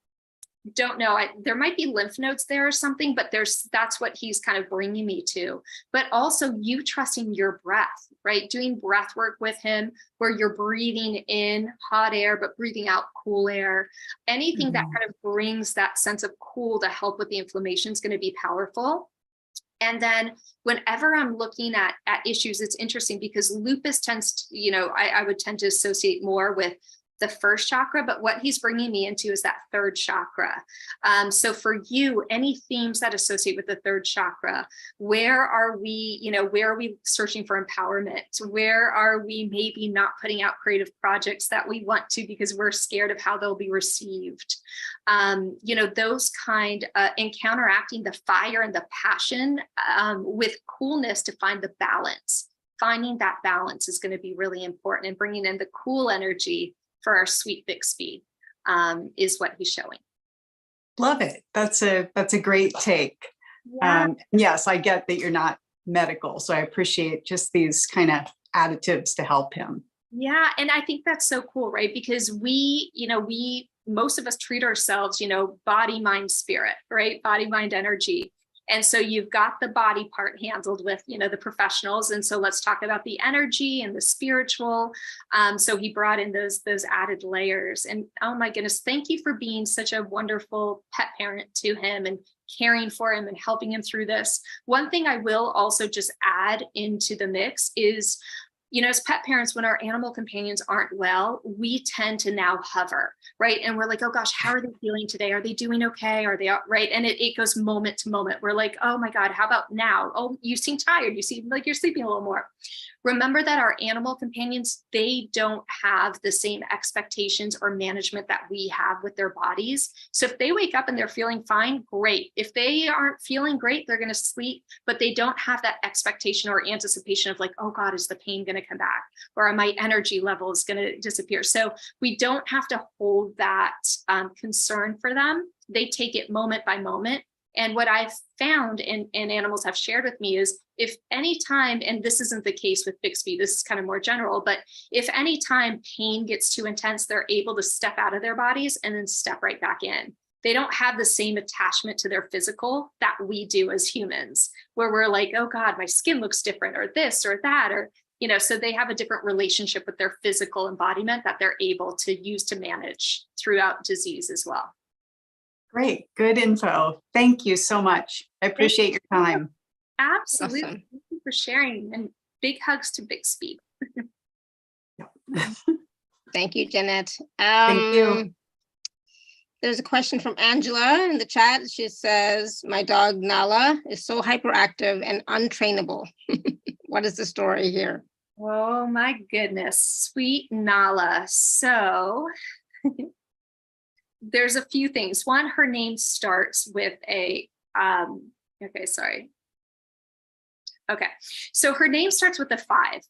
Don't know, there might be lymph nodes there or something, but that's what he's kind of bringing me to. But also you trusting your breath, right? Doing breath work with him where you're breathing in hot air, but breathing out cool air. Anything that kind of brings that sense of cool to help with the inflammation is going to be powerful. And then whenever I'm looking at issues, it's interesting because lupus tends to, I would tend to associate more with the first chakra, but what he's bringing me into is that third chakra. So for you, any themes that associate with the third chakra, where are we searching for empowerment? Where are we maybe not putting out creative projects that we want to because we're scared of how they'll be received? Those kind, and counteracting the fire and the passion with coolness to find the balance. Finding that balance is going to be really important, and bringing in the cool energy for our sweet Bixby is what he's showing. Love it. That's a great take. Yeah. Yes, I get that you're not medical, so I appreciate just these kind of additives to help him. Yeah, and I think that's so cool, right? Because we most of us treat ourselves, body, mind, spirit, right? Body, mind, energy. And so you've got the body part handled with, the professionals. And so let's talk about the energy and the spiritual. So he brought in those added layers. And oh my goodness, thank you for being such a wonderful pet parent to him and caring for him and helping him through this. One thing I will also just add into the mix is, as pet parents, when our animal companions aren't well, we tend to now hover, right? And we're like, oh gosh, how are they feeling today? Are they doing okay? Are they all right? And it goes moment to moment. We're like, oh my God, how about now? Oh, you seem tired. You seem like you're sleeping a little more. Remember that our animal companions, they don't have the same expectations or management that we have with their bodies. So if they wake up and they're feeling fine, great. If they aren't feeling great, they're going to sleep, but they don't have that expectation or anticipation of like, oh God, is the pain going to come back? Or my energy level is going to disappear. So we don't have to hold that concern for them. They take it moment by moment. And what I've found and animals have shared with me is if any time, and this isn't the case with Bixby, this is kind of more general, but if any time pain gets too intense, they're able to step out of their bodies and then step right back in. They don't have the same attachment to their physical that we do as humans, where we're like, oh God, my skin looks different, or this or that, or, so they have a different relationship with their physical embodiment that they're able to use to manage throughout disease as well. Great. Good info. Thank you so much. I appreciate your time. Absolutely. Awesome. Thank you for sharing, and big hugs to Bixby. Thank you, Jeanette. Thank you. There's a question from Angela in the chat. She says, my dog Nala is so hyperactive and untrainable. What is the story here? Oh my goodness, sweet Nala. So there's a few things. One, her name starts with a, okay, so her name starts with a 5.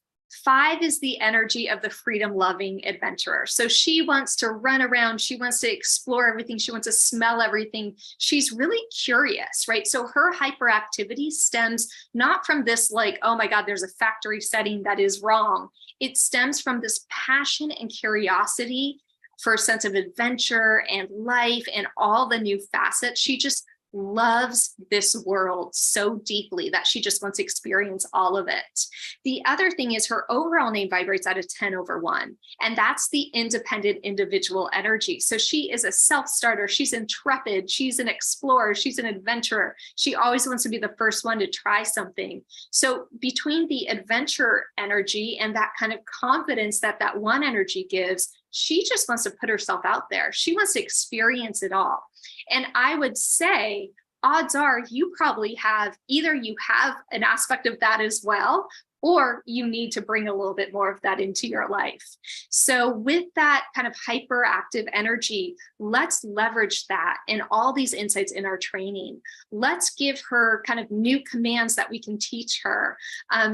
5 is the energy of the freedom-loving adventurer. So she wants to run around. She wants to explore everything. She wants to smell everything. She's really curious, right? So her hyperactivity stems not from this like, oh my God, there's a factory setting that is wrong. It stems from this passion and curiosity for a sense of adventure and life and all the new facets. She just loves this world so deeply that she just wants to experience all of it. The other thing is her overall name vibrates at a 10/1, and that's the independent individual energy. So she is a self-starter. She's intrepid. She's an explorer. She's an adventurer. She always wants to be the first one to try something. So between the adventure energy and that kind of confidence that that 1 energy gives, she just wants to put herself out there. She wants to experience it all. And I would say, odds are you probably have, either you have an aspect of that as well, or you need to bring a little bit more of that into your life. So with that kind of hyperactive energy, let's leverage that and all these insights in our training. Let's give her kind of new commands that we can teach her,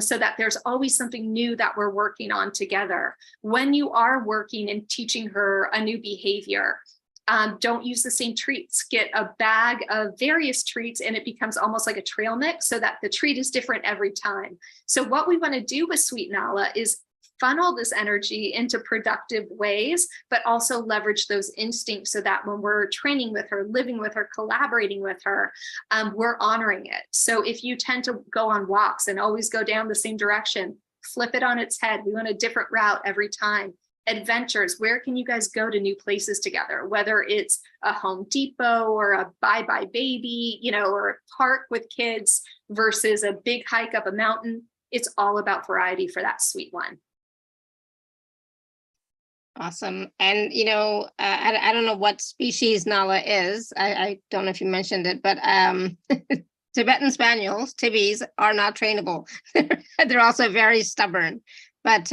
so that there's always something new that we're working on together. When you are working and teaching her a new behavior, don't use the same treats. Get a bag of various treats and it becomes almost like a trail mix so that the treat is different every time. So what we want to do with Sweet Nala is funnel this energy into productive ways, but also leverage those instincts so that when we're training with her, living with her, collaborating with her, we're honoring it. So if you tend to go on walks and always go down the same direction, flip it on its head. We want a different route every time. Adventures, where can you guys go to new places together, whether it's a Home Depot or a bye-bye baby, you know, or a park with kids versus a big hike up a mountain. It's all about variety for that sweet one. Awesome. And, you know, I don't know what species Nala is. I don't know if you mentioned it, but Tibetan Spaniels, Tibis, are not trainable. They're also very stubborn, but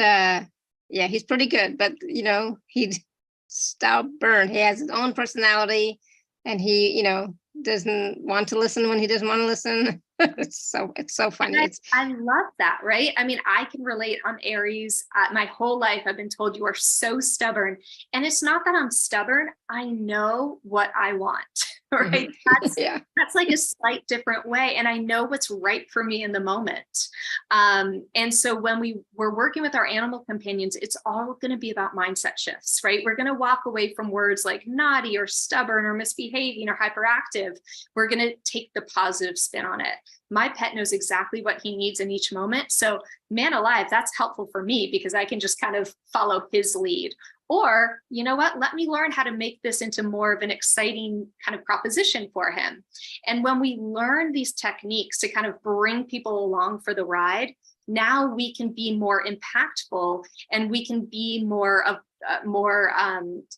yeah, he's pretty good, but you know, he's stubborn. He has his own personality and he, you know, doesn't want to listen when he doesn't want to listen. It's so funny. I love that, right? I mean, I can relate on Aries. My whole life, I've been told you are so stubborn. And it's not that I'm stubborn. I know what I want, right? That's like a slight different way. And I know what's right for me in the moment. And so when we're working with our animal companions, it's all going to be about mindset shifts, right? We're going to walk away from words like naughty or stubborn or misbehaving or hyperactive. We're going to take the positive spin on it. My pet knows exactly what he needs in each moment. So man alive, that's helpful for me because I can just kind of follow his lead. Or, you know what, let me learn how to make this into more of an exciting kind of proposition for him. And when we learn these techniques to kind of bring people along for the ride, now we can be more impactful and we can be more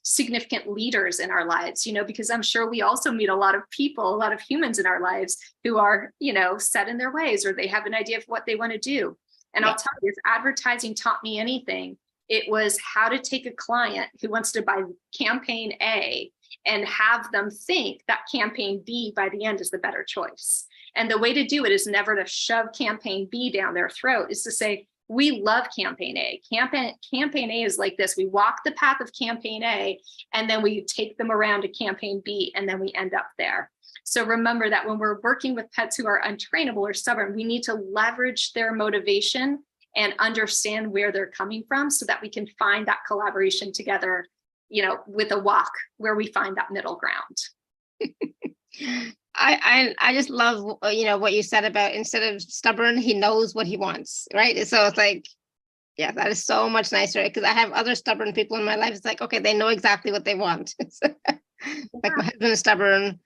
significant leaders in our lives, you know, because I'm sure we also meet a lot of people, a lot of humans in our lives who are, you know, set in their ways or they have an idea of what they want to do. And I'll tell you, if advertising taught me anything, it was how to take a client who wants to buy campaign A and have them think that campaign B by the end is the better choice. And the way to do it is never to shove campaign B down their throat, is to say, we love campaign A. Campaign A is like this. We walk the path of campaign A and then we take them around to campaign B and then we end up there. So remember that when we're working with pets who are untrainable or stubborn, we need to leverage their motivation and understand where they're coming from so that we can find that collaboration together, you know, with a walk where we find that middle ground. I just love, you know, what you said about instead of stubborn, he knows what he wants, right? So it's like, yeah, that is so much nicer because I have other stubborn people in my life. It's like, okay, they know exactly what they want. Like my husband is stubborn.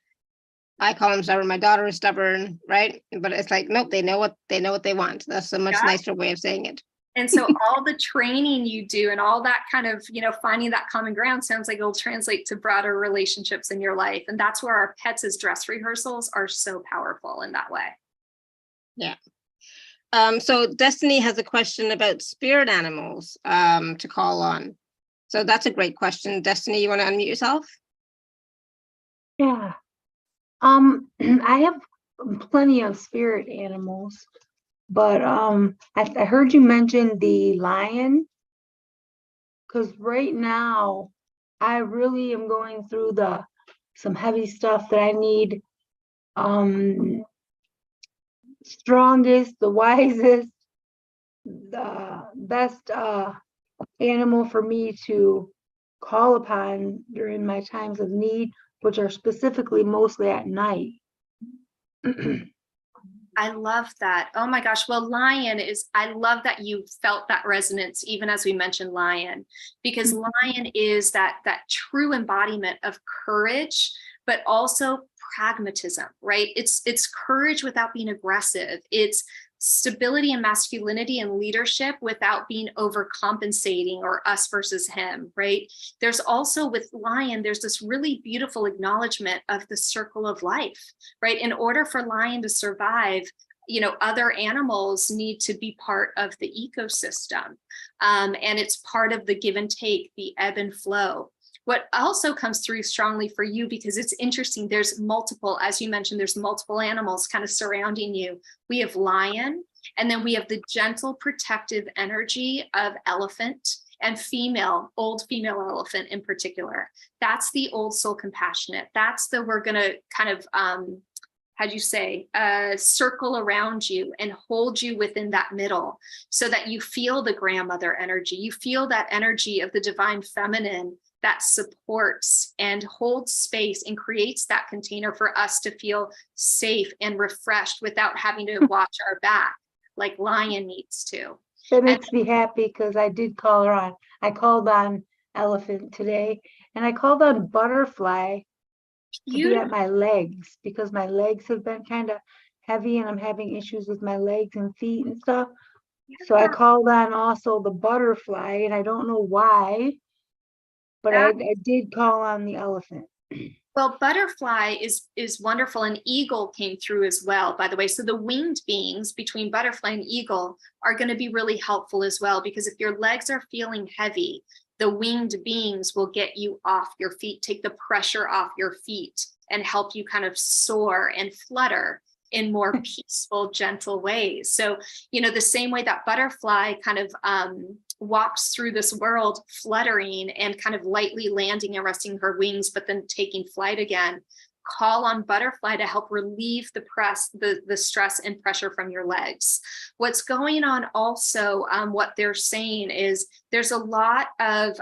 I call him stubborn. My daughter is stubborn, right? But it's like, nope, they know what they want. That's a much nicer way of saying it. And so all the training you do and all that kind of, you know, finding that common ground sounds like it'll translate to broader relationships in your life. And that's where our pets as dress rehearsals are so powerful in that way. Yeah. So Destiny has a question about spirit animals to call on. So that's a great question. Destiny, you want to unmute yourself? Yeah. I have plenty of spirit animals. But I heard you mention the lion, because right now I really am going through some heavy stuff that I need strongest, the wisest, the best animal for me to call upon during my times of need, which are specifically mostly at night. I love that. Oh my gosh. Well, lion is, I love that you felt that resonance, even as we mentioned lion, because lion is that true embodiment of courage, but also pragmatism, right? It's courage without being aggressive. It's stability and masculinity and leadership without being overcompensating or us versus him, right? There's also with lion, there's this really beautiful acknowledgement of the circle of life, right? In order for lion to survive, you know, other animals need to be part of the ecosystem. And it's part of the give and take, the ebb and flow. What also comes through strongly for you, because it's interesting, there's multiple, as you mentioned, there's multiple animals kind of surrounding you. We have lion, and then we have the gentle protective energy of elephant and female, old female elephant in particular. That's the old soul compassionate. That's the, we're gonna kind of, how'd you say, circle around you and hold you within that middle so that you feel the grandmother energy. You feel that energy of the divine feminine that supports and holds space and creates that container for us to feel safe and refreshed without having to watch our back like lion needs to. That makes me happy because I did call her on. I called on elephant today, and I called on butterfly to be at my legs because my legs have been kind of heavy and I'm having issues with my legs and feet and stuff. So I called on also the butterfly, and I don't know why, but I did call on the elephant. Well, butterfly is wonderful, and eagle came through as well, by the way. So the winged beings between butterfly and eagle are going to be really helpful as well, because if your legs are feeling heavy, the winged beings will get you off your feet, take the pressure off your feet, and help you kind of soar and flutter in more peaceful, gentle ways. So, you know, the same way that butterfly kind of walks through this world fluttering and kind of lightly landing and resting her wings, but then taking flight again, call on butterfly to help relieve the stress and pressure from your legs. What's going on also, what they're saying is there's a lot of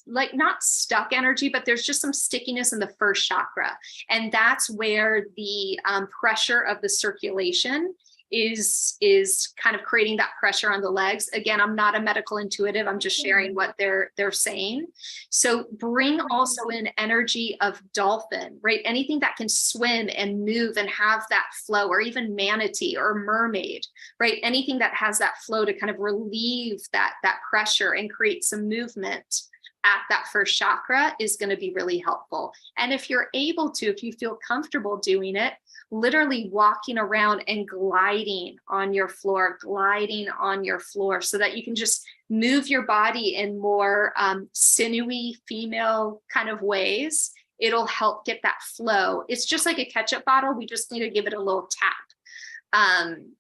like not stuck energy, but there's just some stickiness in the first chakra. And that's where the pressure of the circulation is kind of creating that pressure on the legs. Again, I'm not a medical intuitive. I'm just sharing what they're saying. So bring also in energy of dolphin, right? Anything that can swim and move and have that flow, or even manatee or mermaid, right? Anything that has that flow to kind of relieve that pressure and create some movement at that first chakra is going to be really helpful. And if you're able to, if you feel comfortable doing it, literally walking around and gliding on your floor so that you can just move your body in more sinewy female kind of ways. It'll help get that flow. It's just like a ketchup bottle. We just need to give it a little tap. And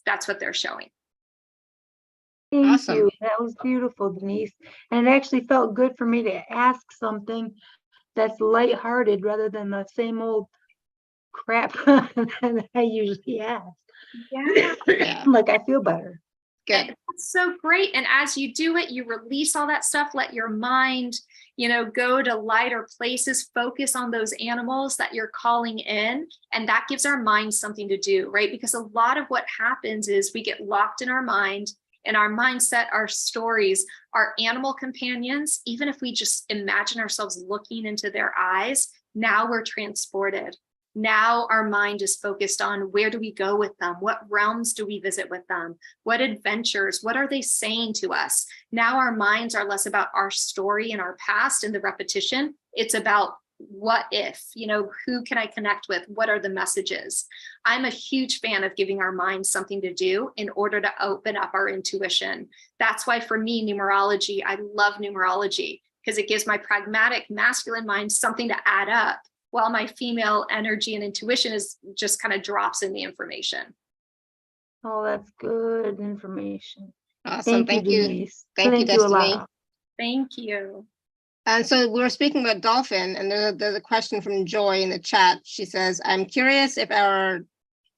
that's what they're showing. Thank you. That was beautiful, Denise. And it actually felt good for me to ask something that's lighthearted rather than the same old crap that I usually ask. Yeah. Like, I feel better. Good. That's so great. And as you do it, you release all that stuff, let your mind, you know, go to lighter places, focus on those animals that you're calling in. And that gives our mind something to do, right? Because a lot of what happens is we get locked in our mind, in our mindset, our stories, our animal companions. Even if we just imagine ourselves looking into their eyes, now we're transported. Now our mind is focused on where do we go with them? What realms do we visit with them? What adventures? What are they saying to us? Now our minds are less about our story and our past and the repetition. It's about what if, you know, who can I connect with? What are the messages? I'm a huge fan of giving our minds something to do in order to open up our intuition. That's why for me, numerology, I love numerology because it gives my pragmatic masculine mind something to add up while my female energy and intuition is just kind of drops in the information. Oh, that's good information. Awesome. Thank you. Denise. Thank you, Thank you a Destiny. lot. Thank you. And so we were speaking about dolphin, and there's a question from Joy in the chat. She says, I'm curious if our,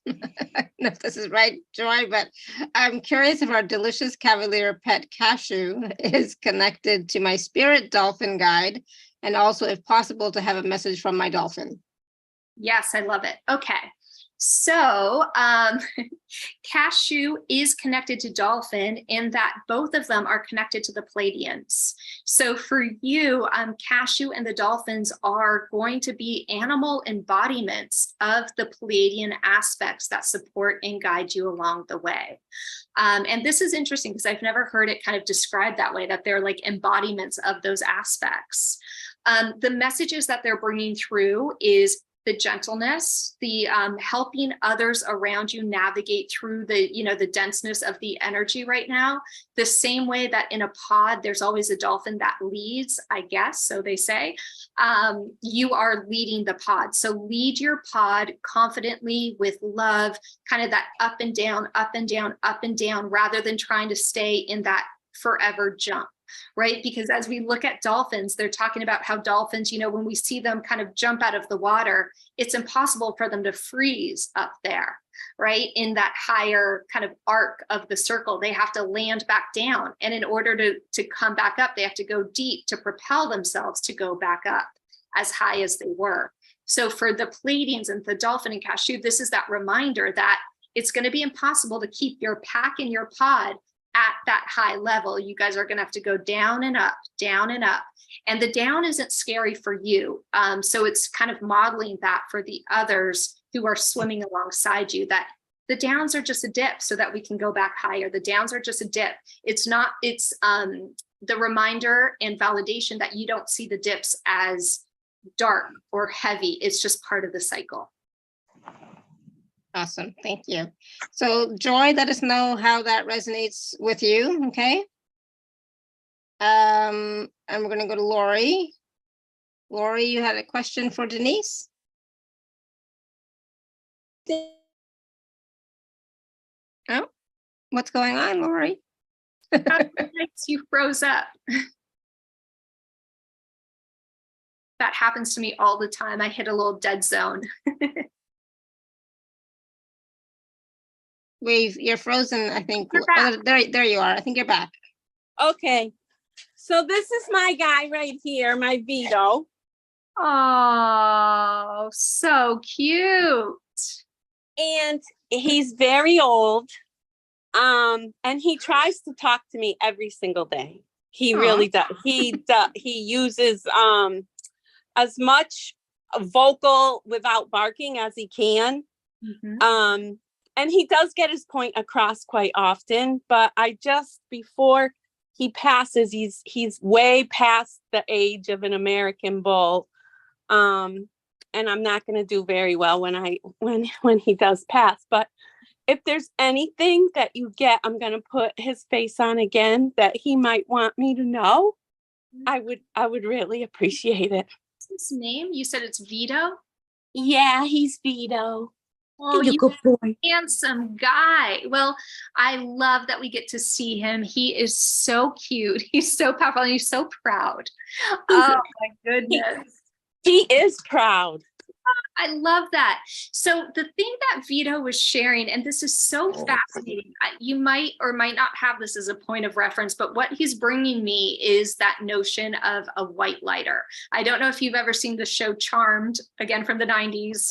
I don't know if this is right, Joy, but I'm curious if our delicious cavalier pet Cashew is connected to my spirit dolphin guide, and also if possible to have a message from my dolphin. Yes, I love it. Okay. So Cashew is connected to dolphin in that both of them are connected to the Pleiadians. So for you, Cashew and the dolphins are going to be animal embodiments of the Pleiadian aspects that support and guide you along the way. And this is interesting because I've never heard it kind of described that way, that they're like embodiments of those aspects. The messages that they're bringing through is the gentleness, the helping others around you navigate through the, the denseness of the energy right now. The same way that in a pod, there's always a dolphin that leads, I guess, so they say, you are leading the pod. So lead your pod confidently with love, kind of that up and down, up and down, up and down, rather than trying to stay in that forever jump. Right? Because as we look at dolphins, they're talking about how dolphins, when we see them kind of jump out of the water, it's impossible for them to freeze up there, right? In that higher kind of arc of the circle, they have to land back down. And in order to come back up, they have to go deep to propel themselves to go back up as high as they were. So for the Pleiadians and the dolphin and Cashew, this is that reminder that it's going to be impossible to keep your pack and your pod at that high level. You guys are going to have to go down and up, down and up. And the down isn't scary for you. So it's kind of modeling that for the others who are swimming alongside you, that the downs are just a dip so that we can go back higher. The downs are just a dip. It's the reminder and validation that you don't see the dips as dark or heavy. It's just part of the cycle. Awesome. Thank you. So Joy, let us know how that resonates with you. Okay. And we're going to go to Lori. Lori, you had a question for Denise? Oh, what's going on, Lori? You froze up. That happens to me all the time. I hit a little dead zone. You're frozen, I think. Oh, there you are. I think you're back. Okay. So this is my guy right here, my Vito. Oh, so cute. And he's very old. And he tries to talk to me every single day. He really does. He uses as much vocal without barking as he can. Mm-hmm. And he does get his point across quite often, but before he passes, he's way past the age of an American bull. And I'm not going to do very well when he does pass. But if there's anything that you get, I'm going to put his face on again that he might want me to know. I would really appreciate it. What's his name? You said it's Vito? Yeah, he's Vito. Oh, you handsome guy. Well, I love that we get to see him. He is so cute. He's so powerful and he's so proud. Oh my goodness. He is proud. I love that. So the thing that Vito was sharing, and this is so fascinating, you might or might not have this as a point of reference, but what he's bringing me is that notion of a white lighter. I don't know if you've ever seen the show Charmed, again from the 90s,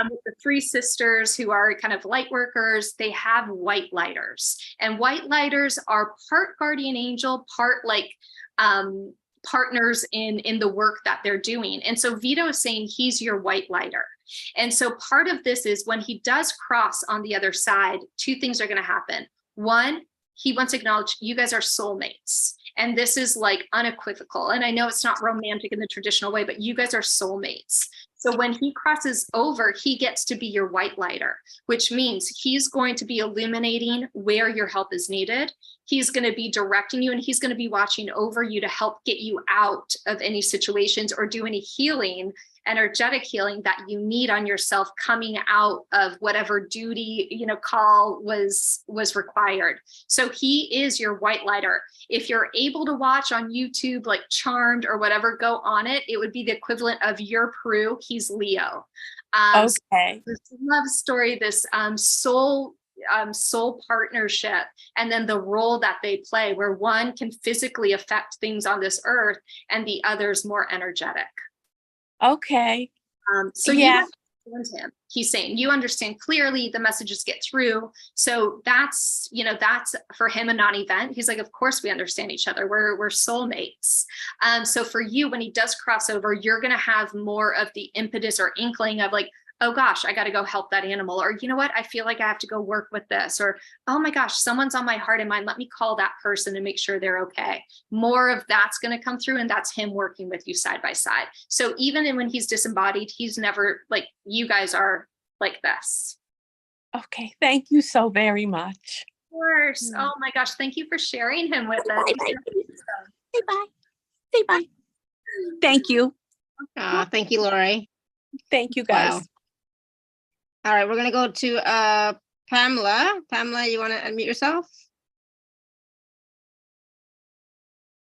with the three sisters who are kind of light workers. They have white lighters, and white lighters are part guardian angel, part like partners in the work that they're doing. And so Vito is saying he's your white lighter. And so part of this is when he does cross on the other side, two things are going to happen. One, he wants to acknowledge you guys are soulmates. And this is like unequivocal. And I know it's not romantic in the traditional way, but you guys are soulmates. So when he crosses over, he gets to be your white lighter, which means he's going to be illuminating where your help is needed. He's going to be directing you, and he's going to be watching over you to help get you out of any situations or do any healing energetic healing that you need on yourself coming out of whatever duty, call was required. So he is your white lighter. If you're able to watch on YouTube, like Charmed or whatever, go on it. It would be the equivalent of your Peru. He's Leo. Okay. So this love story, this soul partnership, and then the role that they play, where one can physically affect things on this earth and the other's more energetic. Okay. So yeah. You understand him. He's saying you understand clearly, the messages get through. So that's for him a non-event. He's like, of course we understand each other. We're soulmates. So for you, when he does cross over, you're going to have more of the impetus or inkling of like, oh gosh, I got to go help that animal. Or, you know what? I feel like I have to go work with this. Or, oh my gosh, someone's on my heart and mind. Let me call that person and make sure they're okay. More of that's going to come through. And that's him working with you side by side. So even when he's disembodied, he's never like, you guys are like this. Okay. Thank you so very much. Of course. Oh my gosh. Thank you for sharing him with us. Say bye. Say bye. Thank you. Thank you, Lori. Thank you, guys. Wow. All right, we're going to go to Pamela. Pamela, you want to unmute yourself?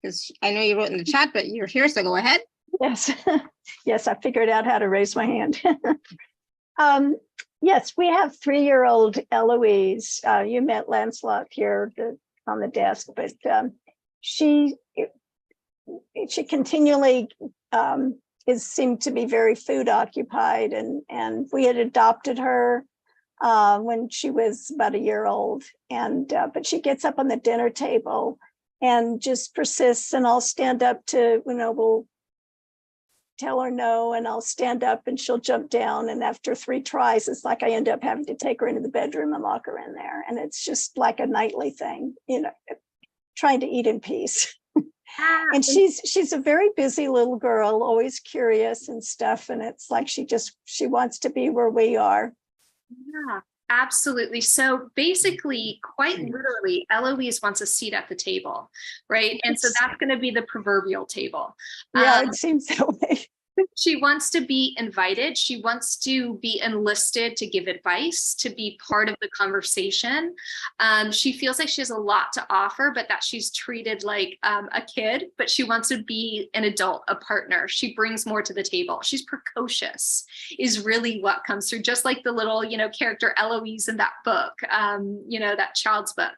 Because I know you wrote in the chat, but you're here, so go ahead. Yes, yes, I figured out how to raise my hand. Yes, we have 3-year-old Eloise. You met Lancelot here on the desk, but she continually seemed to be very food occupied, and we had adopted her when she was about a year old, and but she gets up on the dinner table and just persists, and I'll stand up to, we'll tell her no, and I'll stand up and she'll jump down, and after 3 tries, it's like I end up having to take her into the bedroom and lock her in there, and it's just like a nightly thing, trying to eat in peace. And she's a very busy little girl, always curious and stuff. And it's like she wants to be where we are. Yeah, absolutely. So basically, quite literally, Eloise wants a seat at the table, right? And so that's going to be the proverbial table. Yeah, it seems that way. She wants to be invited. She wants to be enlisted to give advice, to be part of the conversation. She feels like she has a lot to offer, but that she's treated like a kid, but she wants to be an adult, a partner. She brings more to the table. She's precocious is really what comes through, just like the little, character Eloise in that book, that child's book.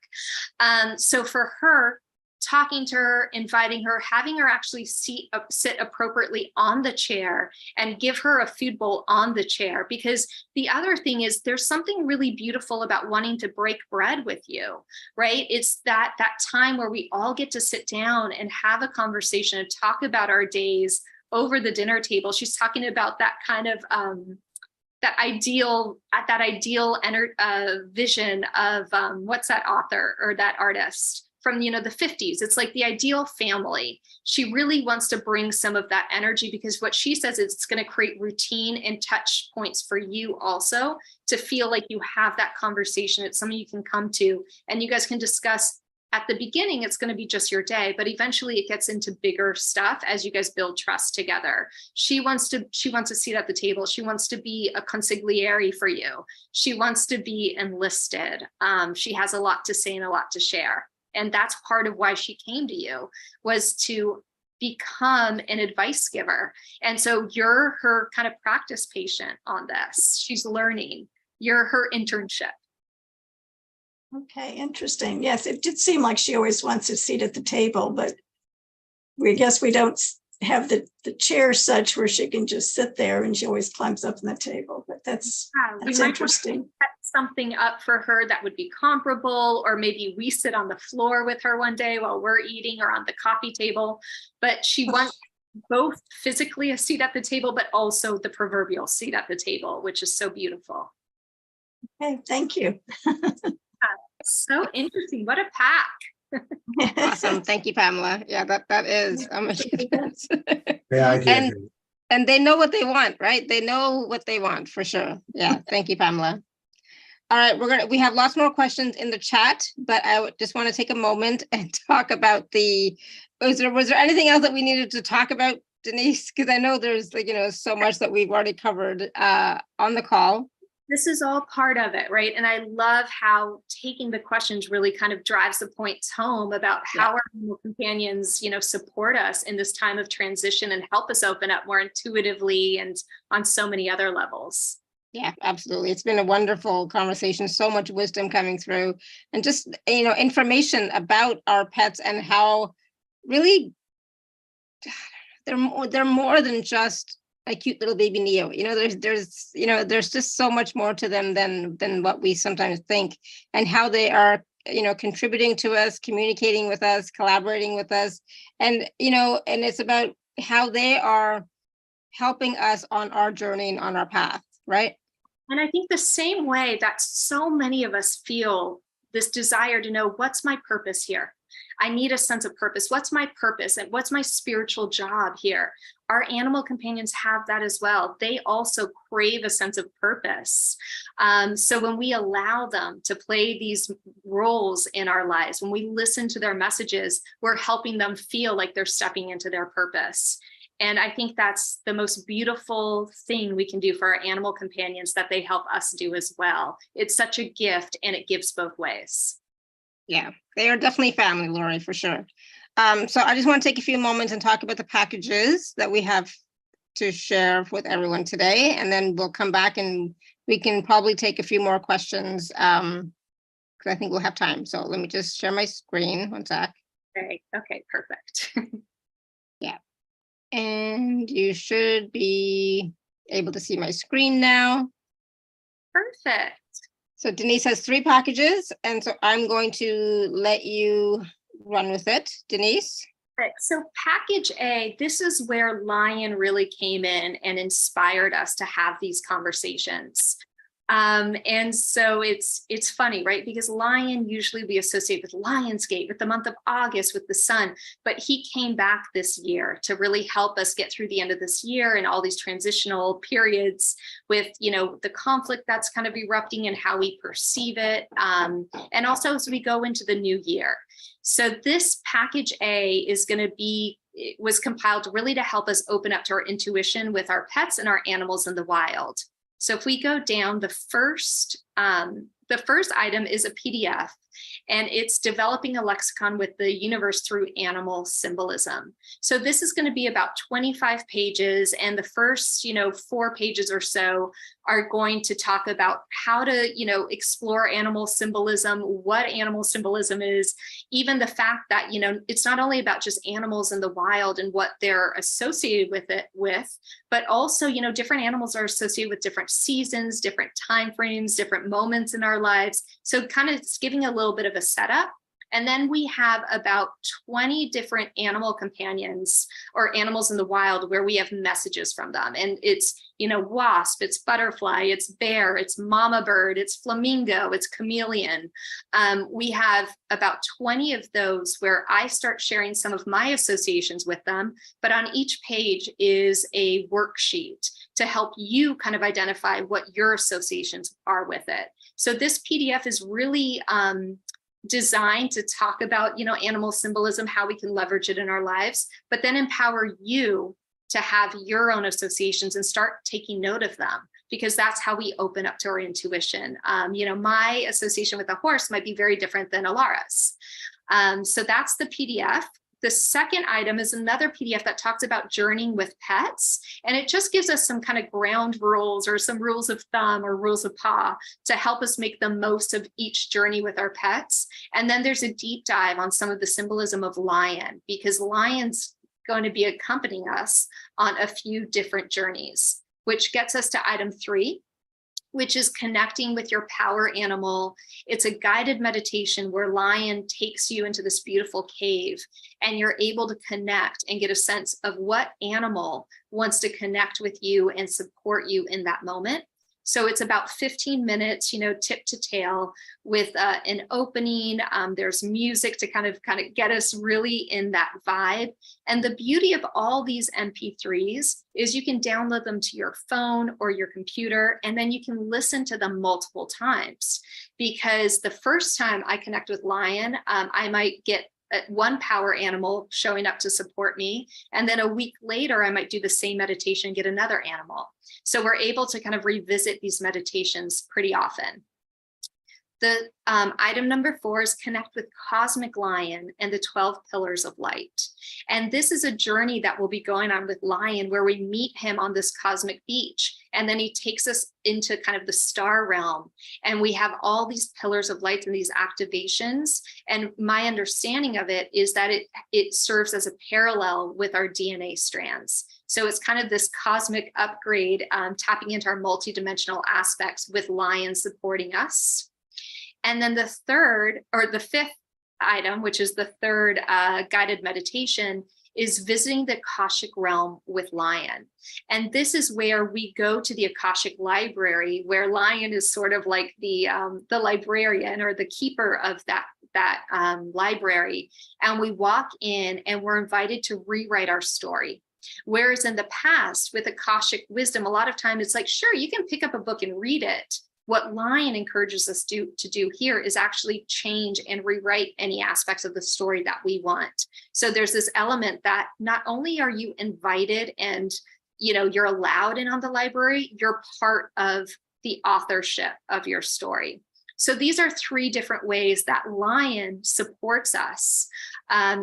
So for her, talking to her, inviting her, having her actually sit appropriately on the chair and give her a food bowl on the chair. Because the other thing is there's something really beautiful about wanting to break bread with you, right? It's that time where we all get to sit down and have a conversation and talk about our days over the dinner table. She's talking about that kind of that ideal vision of what's that author or that artist from the 50s. It's like the ideal family. She really wants to bring some of that energy, because what she says is it's going to create routine and touch points for you also to feel like you have that conversation. It's something you can come to and you guys can discuss. At the beginning, it's going to be just your day, but eventually it gets into bigger stuff as you guys build trust together. She wants a seat at the table. She wants to be a consigliere for you. She wants to be enlisted. She has a lot to say and a lot to share. And that's part of why she came to you, was to become an advice giver. And so you're her kind of practice patient on this. She's learning. You're her internship. Okay, interesting. Yes, it did seem like she always wants a seat at the table, but we guess we don't have the chair such where she can just sit there, and she always climbs up on the table. But that's interesting. Set something up for her that would be comparable, or maybe we sit on the floor with her one day while we're eating, or on the coffee table. But she wants both physically a seat at the table, but also the proverbial seat at the table, which is so beautiful. Okay, thank you. So interesting. What a pack. Awesome. Thank you, Pamela. Yeah, that is. Oh my goodness. Yeah, and they know what they want, right? They know what they want for sure. Yeah. Thank you, Pamela. All right, we have lots more questions in the chat, but I just want to take a moment and talk about was there anything else that we needed to talk about Denise? Because I know there's like, so much that we've already covered on the call. This is all part of it, right? And I love how taking the questions really kind of drives the points home about how our animal companions, support us in this time of transition and help us open up more intuitively and on so many other levels. Yeah, absolutely. It's been a wonderful conversation, so much wisdom coming through, and just, information about our pets and how really they're more than just a cute little baby Neo. There's just so much more to them than what we sometimes think, and how they are, contributing to us, communicating with us, collaborating with us, and and it's about how they are helping us on our journey and on our path, right? And I think the same way that so many of us feel this desire to know, what's my purpose here? I need a sense of purpose. What's my purpose and what's my spiritual job here? Our animal companions have that as well. They also crave a sense of purpose. So when we allow them to play these roles in our lives, when we listen to their messages, we're helping them feel like they're stepping into their purpose. And I think that's the most beautiful thing we can do for our animal companions, that they help us do as well. It's such a gift, and it gives both ways. Yeah, they are definitely family, Lori, for sure. So I just want to take a few moments and talk about the packages that we have to share with everyone today, and then we'll come back and we can probably take a few more questions because I think we'll have time. So let me just share my screen. One sec. Okay, perfect. Yeah, and you should be able to see my screen now. Perfect. So Denise has 3 packages, and so I'm going to let you run with it, Denise. Right. So package A, this is where Lion really came in and inspired us to have these conversations. And so it's funny, right? Because Lion usually we associate with Lionsgate, with the month of August, with the sun, but he came back this year to really help us get through the end of this year and all these transitional periods with, the conflict that's kind of erupting and how we perceive it. And also as we go into the new year. So this package A is going to be, it was compiled really to help us open up to our intuition with our pets and our animals in the wild. So if we go down, the first item is a PDF, and it's developing a lexicon with the universe through animal symbolism. So this is going to be about 25 pages, and the first, 4 pages or so are going to talk about how to, explore animal symbolism, what animal symbolism is, even the fact that, it's not only about just animals in the wild and what they're associated with, but also, different animals are associated with different seasons, different time frames, different moments in our lives. So kind of it's giving a little bit of a setup. And then we have about 20 different animal companions or animals in the wild where we have messages from them. And it's, wasp, it's butterfly, it's bear, it's mama bird, it's flamingo, it's chameleon. We have about 20 of those where I start sharing some of my associations with them. But on each page is a worksheet to help you kind of identify what your associations are with it. So this PDF is really designed to talk about, animal symbolism, how we can leverage it in our lives, but then empower you to have your own associations and start taking note of them, because that's how we open up to our intuition. My association with a horse might be very different than Alara's. So that's the PDF. The second item is another PDF that talks about journeying with pets. And it just gives us some kind of ground rules or some rules of thumb or rules of paw to help us make the most of each journey with our pets. And then there's a deep dive on some of the symbolism of lion, because lion's going to be accompanying us on a few different journeys, which gets us to item 3, which is connecting with your power animal. It's a guided meditation where Lion takes you into this beautiful cave, and you're able to connect and get a sense of what animal wants to connect with you and support you in that moment. So it's about 15 minutes, tip to tail with an opening. There's music to kind of get us really in that vibe. And the beauty of all these MP3s is you can download them to your phone or your computer, and then you can listen to them multiple times. Because the first time I connect with Lion, I might get one power animal showing up to support me. And then a week later, I might do the same meditation, get another animal. So we're able to kind of revisit these meditations pretty often. The item number 4 is connect with Cosmic Lion and the 12 Pillars of Light. And this is a journey that will be going on with Lion, where we meet him on this cosmic beach. And then he takes us into kind of the star realm. And we have all these pillars of light and these activations. And my understanding of it is that it serves as a parallel with our DNA strands. So it's kind of this cosmic upgrade, tapping into our multidimensional aspects with Lion supporting us. And then the fifth item, which is the third guided meditation, is visiting the Akashic realm with Lion. And this is where we go to the Akashic library, where Lion is sort of like the librarian or the keeper of that library. And we walk in and we're invited to rewrite our story. Whereas in the past with Akashic wisdom, a lot of times it's like, sure, you can pick up a book and read it. What Lion encourages us to do here is actually change and rewrite any aspects of the story that we want. So there's this element that not only are you invited and you're allowed in on the library, you're part of the authorship of your story. So these are 3 different ways that Lion supports us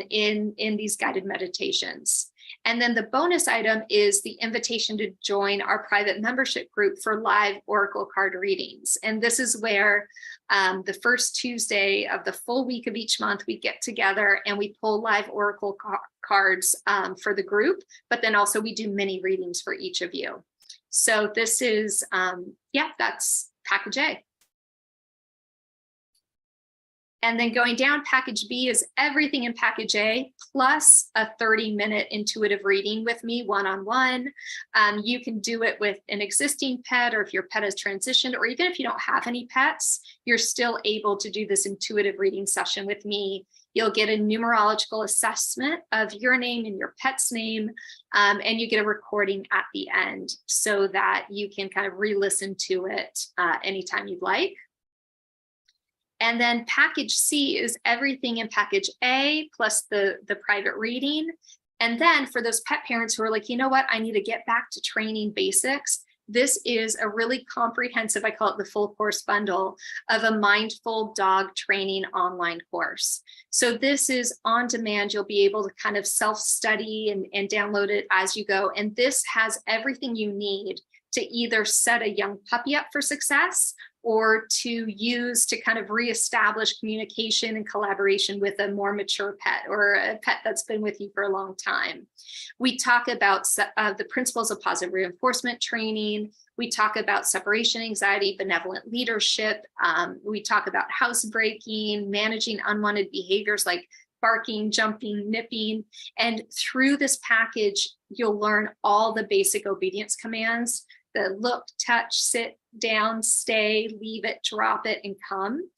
in these guided meditations. And then the bonus item is the invitation to join our private membership group for live Oracle card readings. And this is where the first Tuesday of the full week of each month, we get together and we pull live Oracle cards for the group, but then also we do mini readings for each of you. So this is, that's package A. And then going down, package B is everything in package A, plus a 30-minute intuitive reading with me one-on-one. You can do it with an existing pet, or if your pet has transitioned, or even if you don't have any pets, you're still able to do this intuitive reading session with me. You'll get a numerological assessment of your name and your pet's name, and you get a recording at the end so that you can kind of re-listen to it anytime you'd like. And then package C is everything in package A plus the private reading. And then for those pet parents who are like, you know what, I need to get back to training basics, this is a really comprehensive, I call it the full course bundle, of a mindful dog training online course. So this is on demand. You'll be able to kind of self-study and download it as you go. And this has everything you need to either set a young puppy up for success or to use to kind of reestablish communication and collaboration with a more mature pet or a pet that's been with you for a long time. We talk about the principles of positive reinforcement training. We talk about separation anxiety, benevolent leadership. We talk about housebreaking, managing unwanted behaviors like barking, jumping, nipping. And through this package, you'll learn all the basic obedience commands: the look, touch, sit, down, stay, leave it, drop it, and come.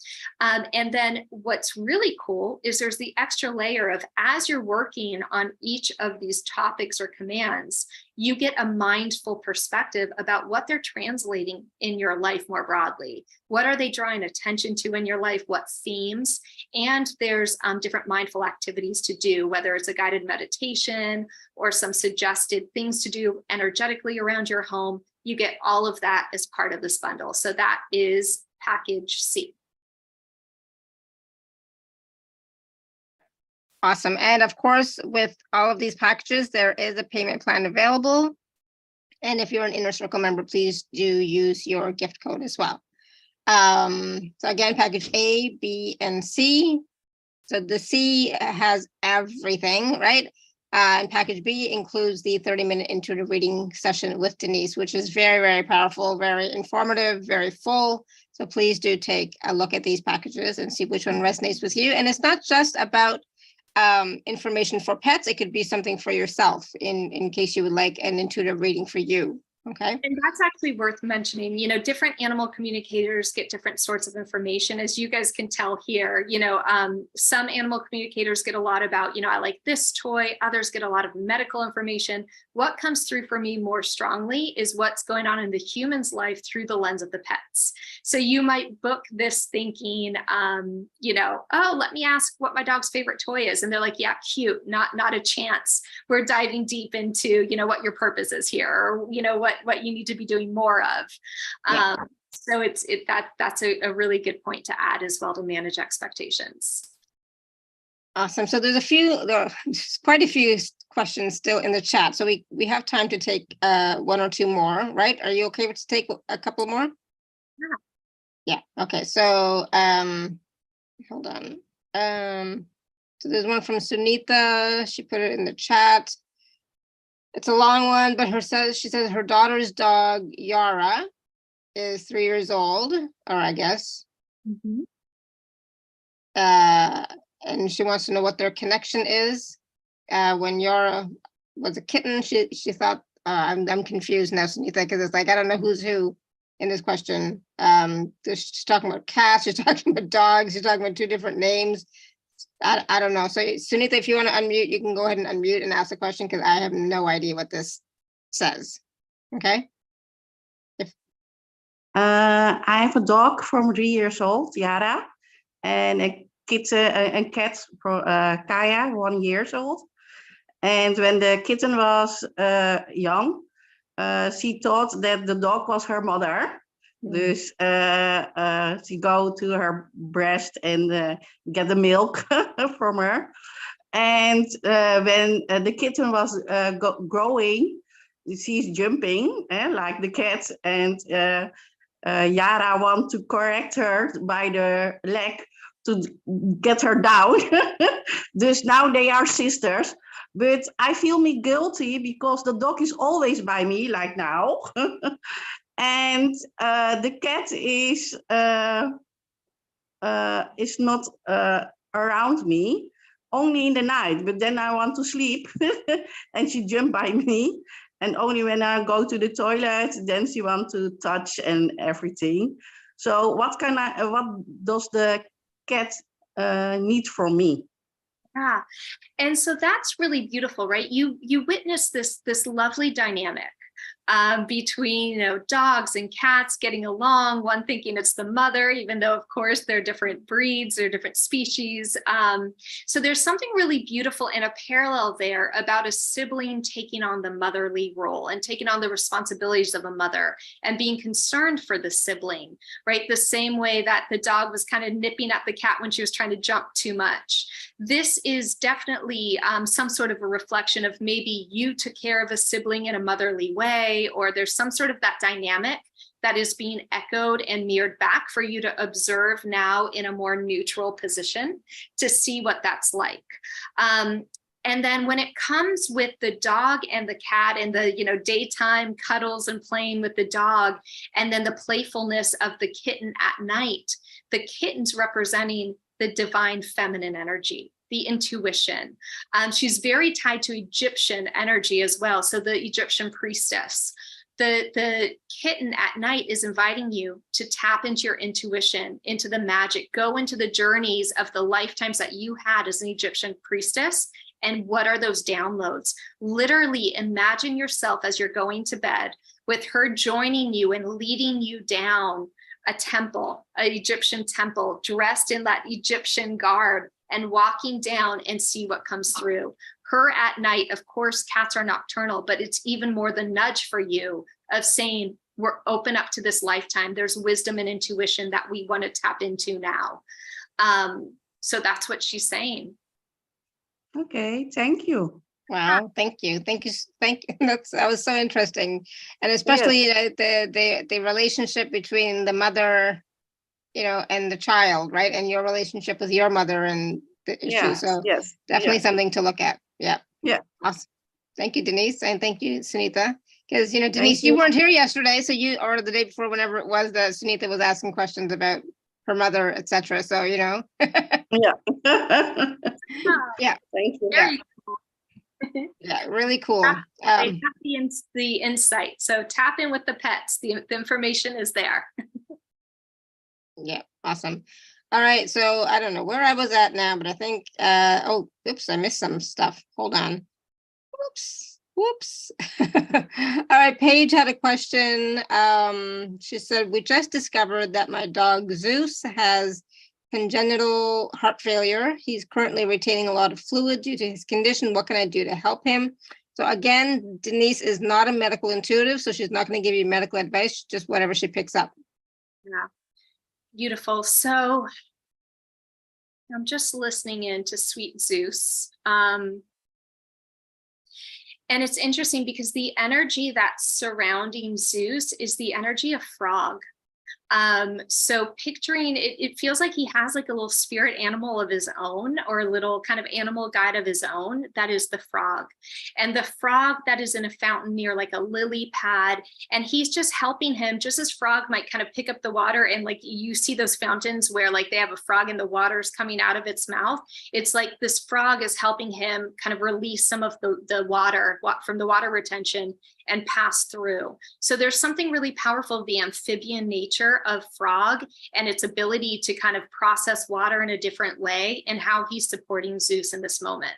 And then what's really cool is there's the extra layer of, as you're working on each of these topics or commands, you get a mindful perspective about what they're translating in your life more broadly. What are they drawing attention to in your life? What themes? And there's different mindful activities to do, whether it's a guided meditation or some suggested things to do energetically around your home. You get all of that as part of this bundle. So that is package C. Awesome. And of course, with all of these packages, there is a payment plan available. And if you're an Inner Circle member, please do use your gift code as well. So again, package A, B, and C. So the C has everything, right? And package B includes the 30-minute intuitive reading session with Denise, which is very, very powerful, very informative, very full. So please do take a look at these packages and see which one resonates with you. And it's not just about information for pets. It could be something for yourself in case you would like an intuitive reading for you. Okay. And that's actually worth mentioning. You know, different animal communicators get different sorts of information, as you guys can tell here. You know, some animal communicators get a lot about, you know, I like this toy. Others get a lot of medical information. What comes through for me more strongly is what's going on in the human's life through the lens of the pets. So you might book this thinking, you know, oh, let me ask what my dog's favorite toy is. And they're like, yeah, cute, not a chance. We're diving deep into, you know, what your purpose is here, or, you know, what you need to be doing more of. Yeah. So that's a really good point to add as well, to manage expectations. Awesome. So there's quite a few questions still in the chat. So we have time to take one or two more, right? Are you okay to take a couple more? Yeah. Okay. So hold on. So there's one from Sunita. She put it in the chat. It's a long one, but she says her daughter's dog, Yara, is 3 years old, or I guess. Mm-hmm. And she wants to know what their connection is. When Yara was a kitten, she thought, I'm confused now, Sunita, because it's like, I don't know who's who in this question. She's talking about cats, she's talking about dogs, she's talking about two different names. I don't know. So Sunita, if you want to unmute, you can go ahead and unmute and ask the question, because I have no idea what this says. Okay. I have a dog from 3 years old, Yara, and a cat from Kaya, 1 year old. And when the kitten was young, she thought that the dog was her mother. Dus she go to her breast and get the milk from her. And when the kitten was growing, she's jumping like the cat, and Yara want to correct her by the leg to get her down. Dus now they are sisters. But I feel me guilty because the dog is always by me, like now. And the cat is not around me, only in the night. But then I want to sleep, and she jump by me. And only when I go to the toilet, then she wants to touch and everything. So what does the cat need from me? Yeah, and so that's really beautiful, right? You witness this lovely dynamic between, you know, dogs and cats getting along, one thinking it's the mother, even though of course they're different breeds, they're different species. So there's something really beautiful and a parallel there about a sibling taking on the motherly role and taking on the responsibilities of a mother and being concerned for the sibling, right? The same way that the dog was kind of nipping at the cat when she was trying to jump too much. This is definitely some sort of a reflection of maybe you took care of a sibling in a motherly way, or there's some sort of that dynamic that is being echoed and mirrored back for you to observe now in a more neutral position to see what that's like. And then when it comes with the dog and the cat and the, you know, daytime cuddles and playing with the dog, and then the playfulness of the kitten at night, the kitten's representing the divine feminine energy, the intuition. She's very tied to Egyptian energy as well. So the Egyptian priestess. The kitten at night is inviting you to tap into your intuition, into the magic, go into the journeys of the lifetimes that you had as an Egyptian priestess. And what are those downloads? Literally imagine yourself as you're going to bed with her joining you and leading you down a temple, an Egyptian temple, dressed in that Egyptian garb and walking down and see what comes through. Her at night, of course, cats are nocturnal, but it's even more the nudge for you of saying, we're open up to this lifetime. There's wisdom and intuition that we want to tap into now. So that's what she's saying. Okay, thank you. Wow, thank you. That was so interesting, and especially the relationship between the mother, you know, and the child, right? And your relationship with your mother and the issue. So definitely something to look at. Yeah. Awesome. Thank you, Denise, and thank you, Sunita. Because, you know, Denise, you weren't here yesterday, so or the day before, whenever it was that Sunita was asking questions about her mother, etc. So, you know. Yeah. Yeah. Thank you. Yeah. Yeah, really cool. They have the insight. So tap in with the pets. The information is there. Yeah, awesome. All right, so I don't know where I was at now, but I think, oh, oops, I missed some stuff. Hold on. Whoops. All right, Paige had a question. She said, we just discovered that my dog Zeus has congenital heart failure. He's currently retaining a lot of fluid due to his condition. What can I do to help him? So again, Denise is not a medical intuitive, so she's not going to give you medical advice, just whatever she picks up. Yeah, beautiful. So I'm just listening in to Sweet Zeus. And it's interesting because the energy that's surrounding Zeus is the energy of frog. So picturing it feels like he has like a little spirit animal of his own, or a little kind of animal guide of his own. That is the frog. And the frog that is in a fountain near like a lily pad, and he's just helping him, just as frog might kind of pick up the water, and like you see those fountains where like they have a frog and the water's coming out of its mouth. It's like this frog is helping him kind of release some of the water from the water retention and pass through. So there's something really powerful of the amphibian nature of frog and its ability to kind of process water in a different way, and how he's supporting Zeus in this moment.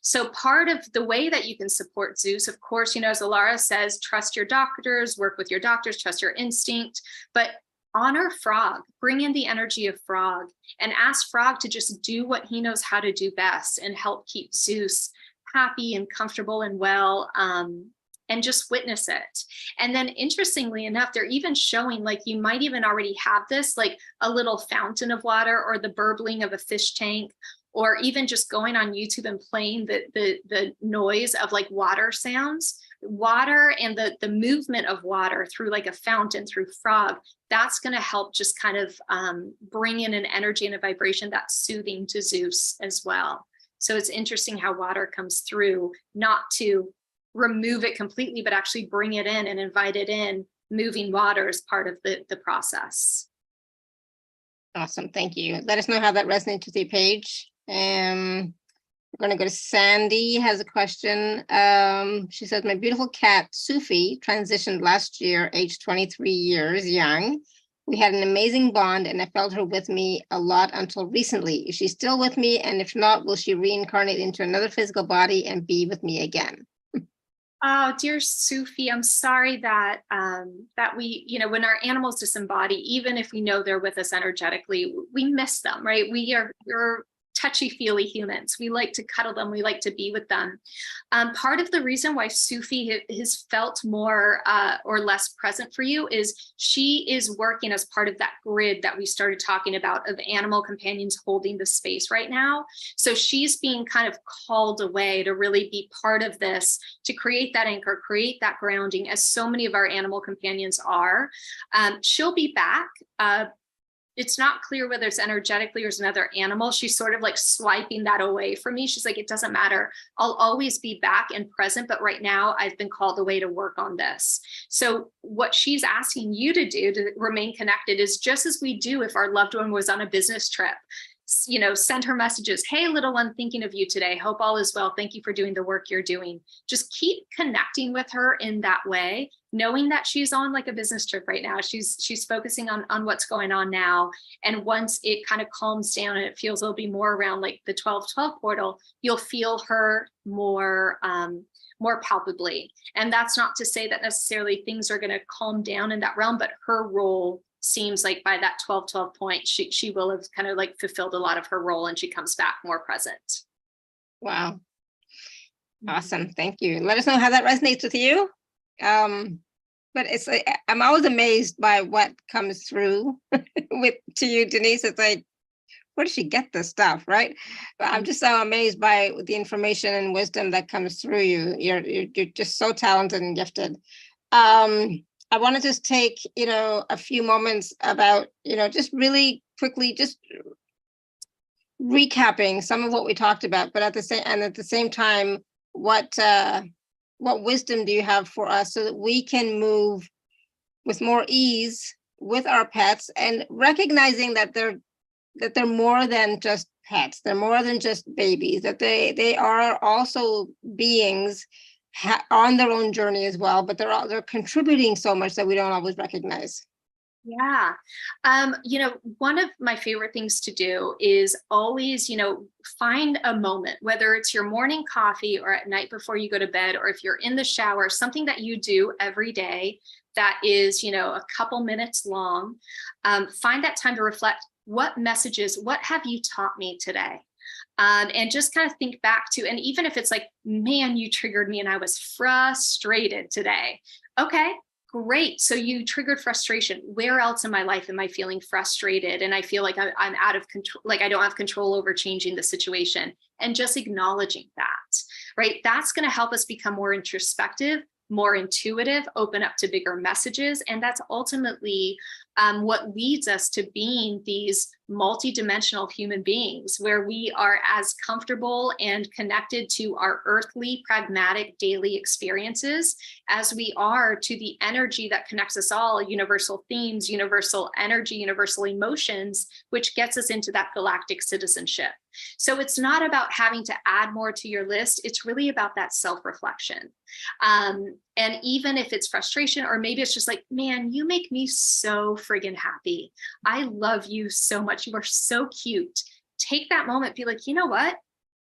So part of the way that you can support Zeus, of course, as Alara says, trust your doctors, work with your doctors, trust your instinct, but honor frog, bring in the energy of frog, and ask frog to just do what he knows how to do best and help keep Zeus happy and comfortable and well, and just witness it. And then interestingly enough, they're even showing, like, you might even already have this, like a little fountain of water or the burbling of a fish tank, or even just going on YouTube and playing the noise of like water sounds, water and the movement of water through like a fountain, through frog. That's going to help just kind of bring in an energy and a vibration that's soothing to Zeus as well. So it's interesting how water comes through, not to remove it completely, but actually bring it in and invite it in. Moving water is part of the process. Awesome, thank you. Let us know how that resonates with your page. We're going to go to Sandy, has a question. She says, my beautiful cat, Sufi, transitioned last year, age 23 years young. We had an amazing bond and I felt her with me a lot until recently. Is she still with me? And if not, will she reincarnate into another physical body and be with me again? Oh, dear Sufi, I'm sorry that that we, when our animals disembody, even if we know they're with us energetically, we miss them, right? We're touchy-feely humans. We like to cuddle them. We like to be with them. Part of the reason why Sufi has felt more or less present for you is she is working as part of that grid that we started talking about of animal companions holding the space right now. So she's being kind of called away to really be part of this, to create that anchor, create that grounding, as so many of our animal companions are. She'll be back. It's not clear whether it's energetically or it's another animal. She's sort of like swiping that away from me. She's like, it doesn't matter. I'll always be back and present, but right now I've been called away to work on this. So what she's asking you to do to remain connected is just as we do if our loved one was on a business trip. Send her messages. Hey, little one, thinking of you today. Hope all is well. Thank you for doing the work you're doing. Just keep connecting with her in that way, knowing that she's on like a business trip right now. She's focusing on what's going on now. And once it kind of calms down and it feels it'll be more around like the 1212 portal, you'll feel her more palpably. And that's not to say that necessarily things are going to calm down in that realm, but her role seems like by that 1212 point, she will have kind of like fulfilled a lot of her role and she comes back more present. Wow. Awesome. Thank you. Let us know how that resonates with you. But it's like, I'm always amazed by what comes through to you, Denise. It's like, where does she get this stuff, right? But I'm just so amazed by the information and wisdom that comes through you. You're just so talented and gifted. I want to just take, a few moments about, just really quickly, just recapping some of what we talked about, but at the same time, what wisdom do you have for us so that we can move with more ease with our pets and recognizing that they're more than just pets. They're more than just babies, that they are also beings on their own journey as well, but they're contributing so much that we don't always recognize. Yeah. One of my favorite things to do is always, find a moment, whether it's your morning coffee or at night before you go to bed, or if you're in the shower, something that you do every day that is, a couple minutes long. Find that time to reflect. What messages, what have you taught me today? And just kind of think back to, and even if it's like, man, you triggered me and I was frustrated today. Okay, great. So you triggered frustration. Where else in my life am I feeling frustrated? And I feel like I'm out of control, like I don't have control over changing the situation, and just acknowledging that, right? That's going to help us become more introspective, more intuitive, open up to bigger messages. And that's ultimately what leads us to being these multidimensional human beings, where we are as comfortable and connected to our earthly, pragmatic daily experiences as we are to the energy that connects us all, universal themes, universal energy, universal emotions, which gets us into that galactic citizenship. So it's not about having to add more to your list. It's really about that self-reflection. And even if it's frustration, or maybe it's just like, man, you make me so friggin' happy. I love you so much. You are so cute. Take that moment, be like, you know what?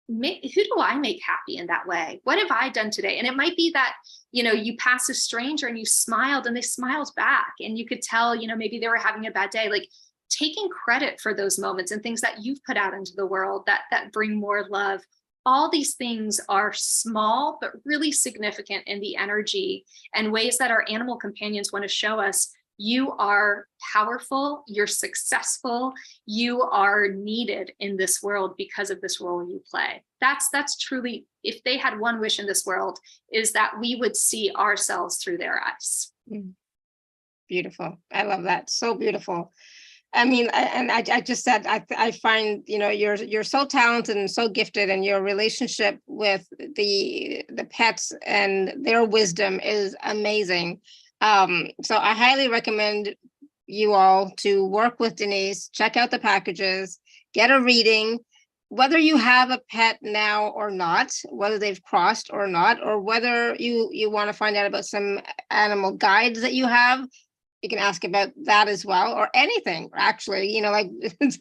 Who do I make happy in that way? What have I done today? And it might be that, you pass a stranger and you smiled and they smiled back, and you could tell, maybe they were having a bad day. Like, taking credit for those moments and things that you've put out into the world that bring more love. All these things are small, but really significant in the energy and ways that our animal companions want to show us you are powerful, you're successful, you are needed in this world because of this role you play. That's truly, if they had one wish in this world, is that we would see ourselves through their eyes. Beautiful. I love that. So beautiful. I mean, I just said, I find, you're so talented and so gifted, and your relationship with the pets and their wisdom is amazing. So I highly recommend you all to work with Denise, check out the packages, get a reading, whether you have a pet now or not, whether they've crossed or not, or whether you want to find out about some animal guides that you have. You can ask about that as well, or anything, actually, like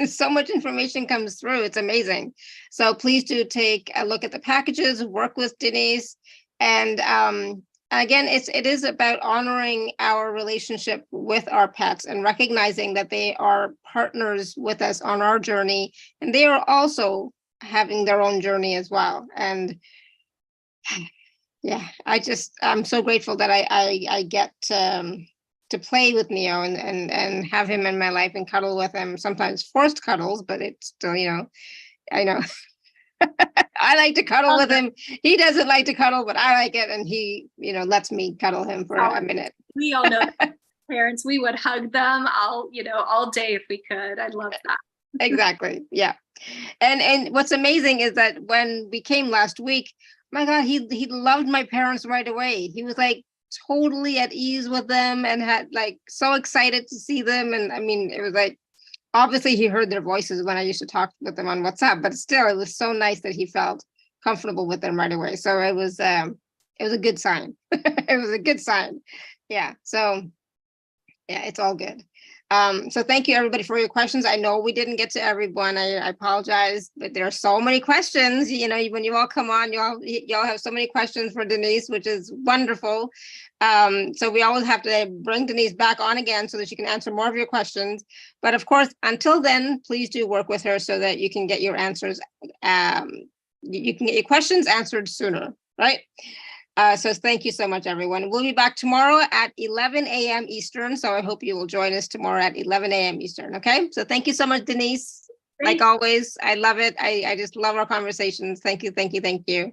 so much information comes through. It's amazing. So please do take a look at the packages, work with Denise. And again, it is about honoring our relationship with our pets and recognizing that they are partners with us on our journey. And they are also having their own journey as well. And yeah, I'm so grateful that I get to play with Neo and have him in my life and cuddle with him, sometimes forced cuddles, but it's still, I know. I like to cuddle with him. He doesn't like to cuddle, but I like it. And he, lets me cuddle him for a minute. We all know that. Parents, we would hug them all day if we could. I love that. Exactly. Yeah. And what's amazing is that when we came last week, my God, he loved my parents right away. He was like, totally at ease with them and had like so excited to see them. And I mean, it was like, obviously he heard their voices when I used to talk with them on WhatsApp, but still it was so nice that he felt comfortable with them right away. So it was a good sign. It was a good sign. Yeah. So yeah, it's all good. So thank you everybody for your questions. I know we didn't get to everyone. I apologize, but there are so many questions. When you all come on, y'all have so many questions for Denise, which is wonderful. So we always have to bring Denise back on again so that she can answer more of your questions. But of course, until then, please do work with her so that you can get your answers. You can get your questions answered sooner, right? So thank you so much, everyone. We'll be back tomorrow at 11 a.m. Eastern. So I hope you will join us tomorrow at 11 a.m. Eastern. Okay. So thank you so much, Denise. Like always, I love it. I just love our conversations. Thank you. Thank you. Thank you.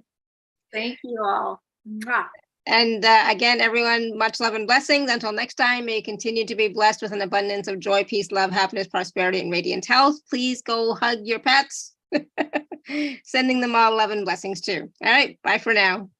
Thank you all. Mwah. And again, everyone, much love and blessings. Until next time, may you continue to be blessed with an abundance of joy, peace, love, happiness, prosperity, and radiant health. Please go hug your pets. Sending them all love and blessings too. All right. Bye for now.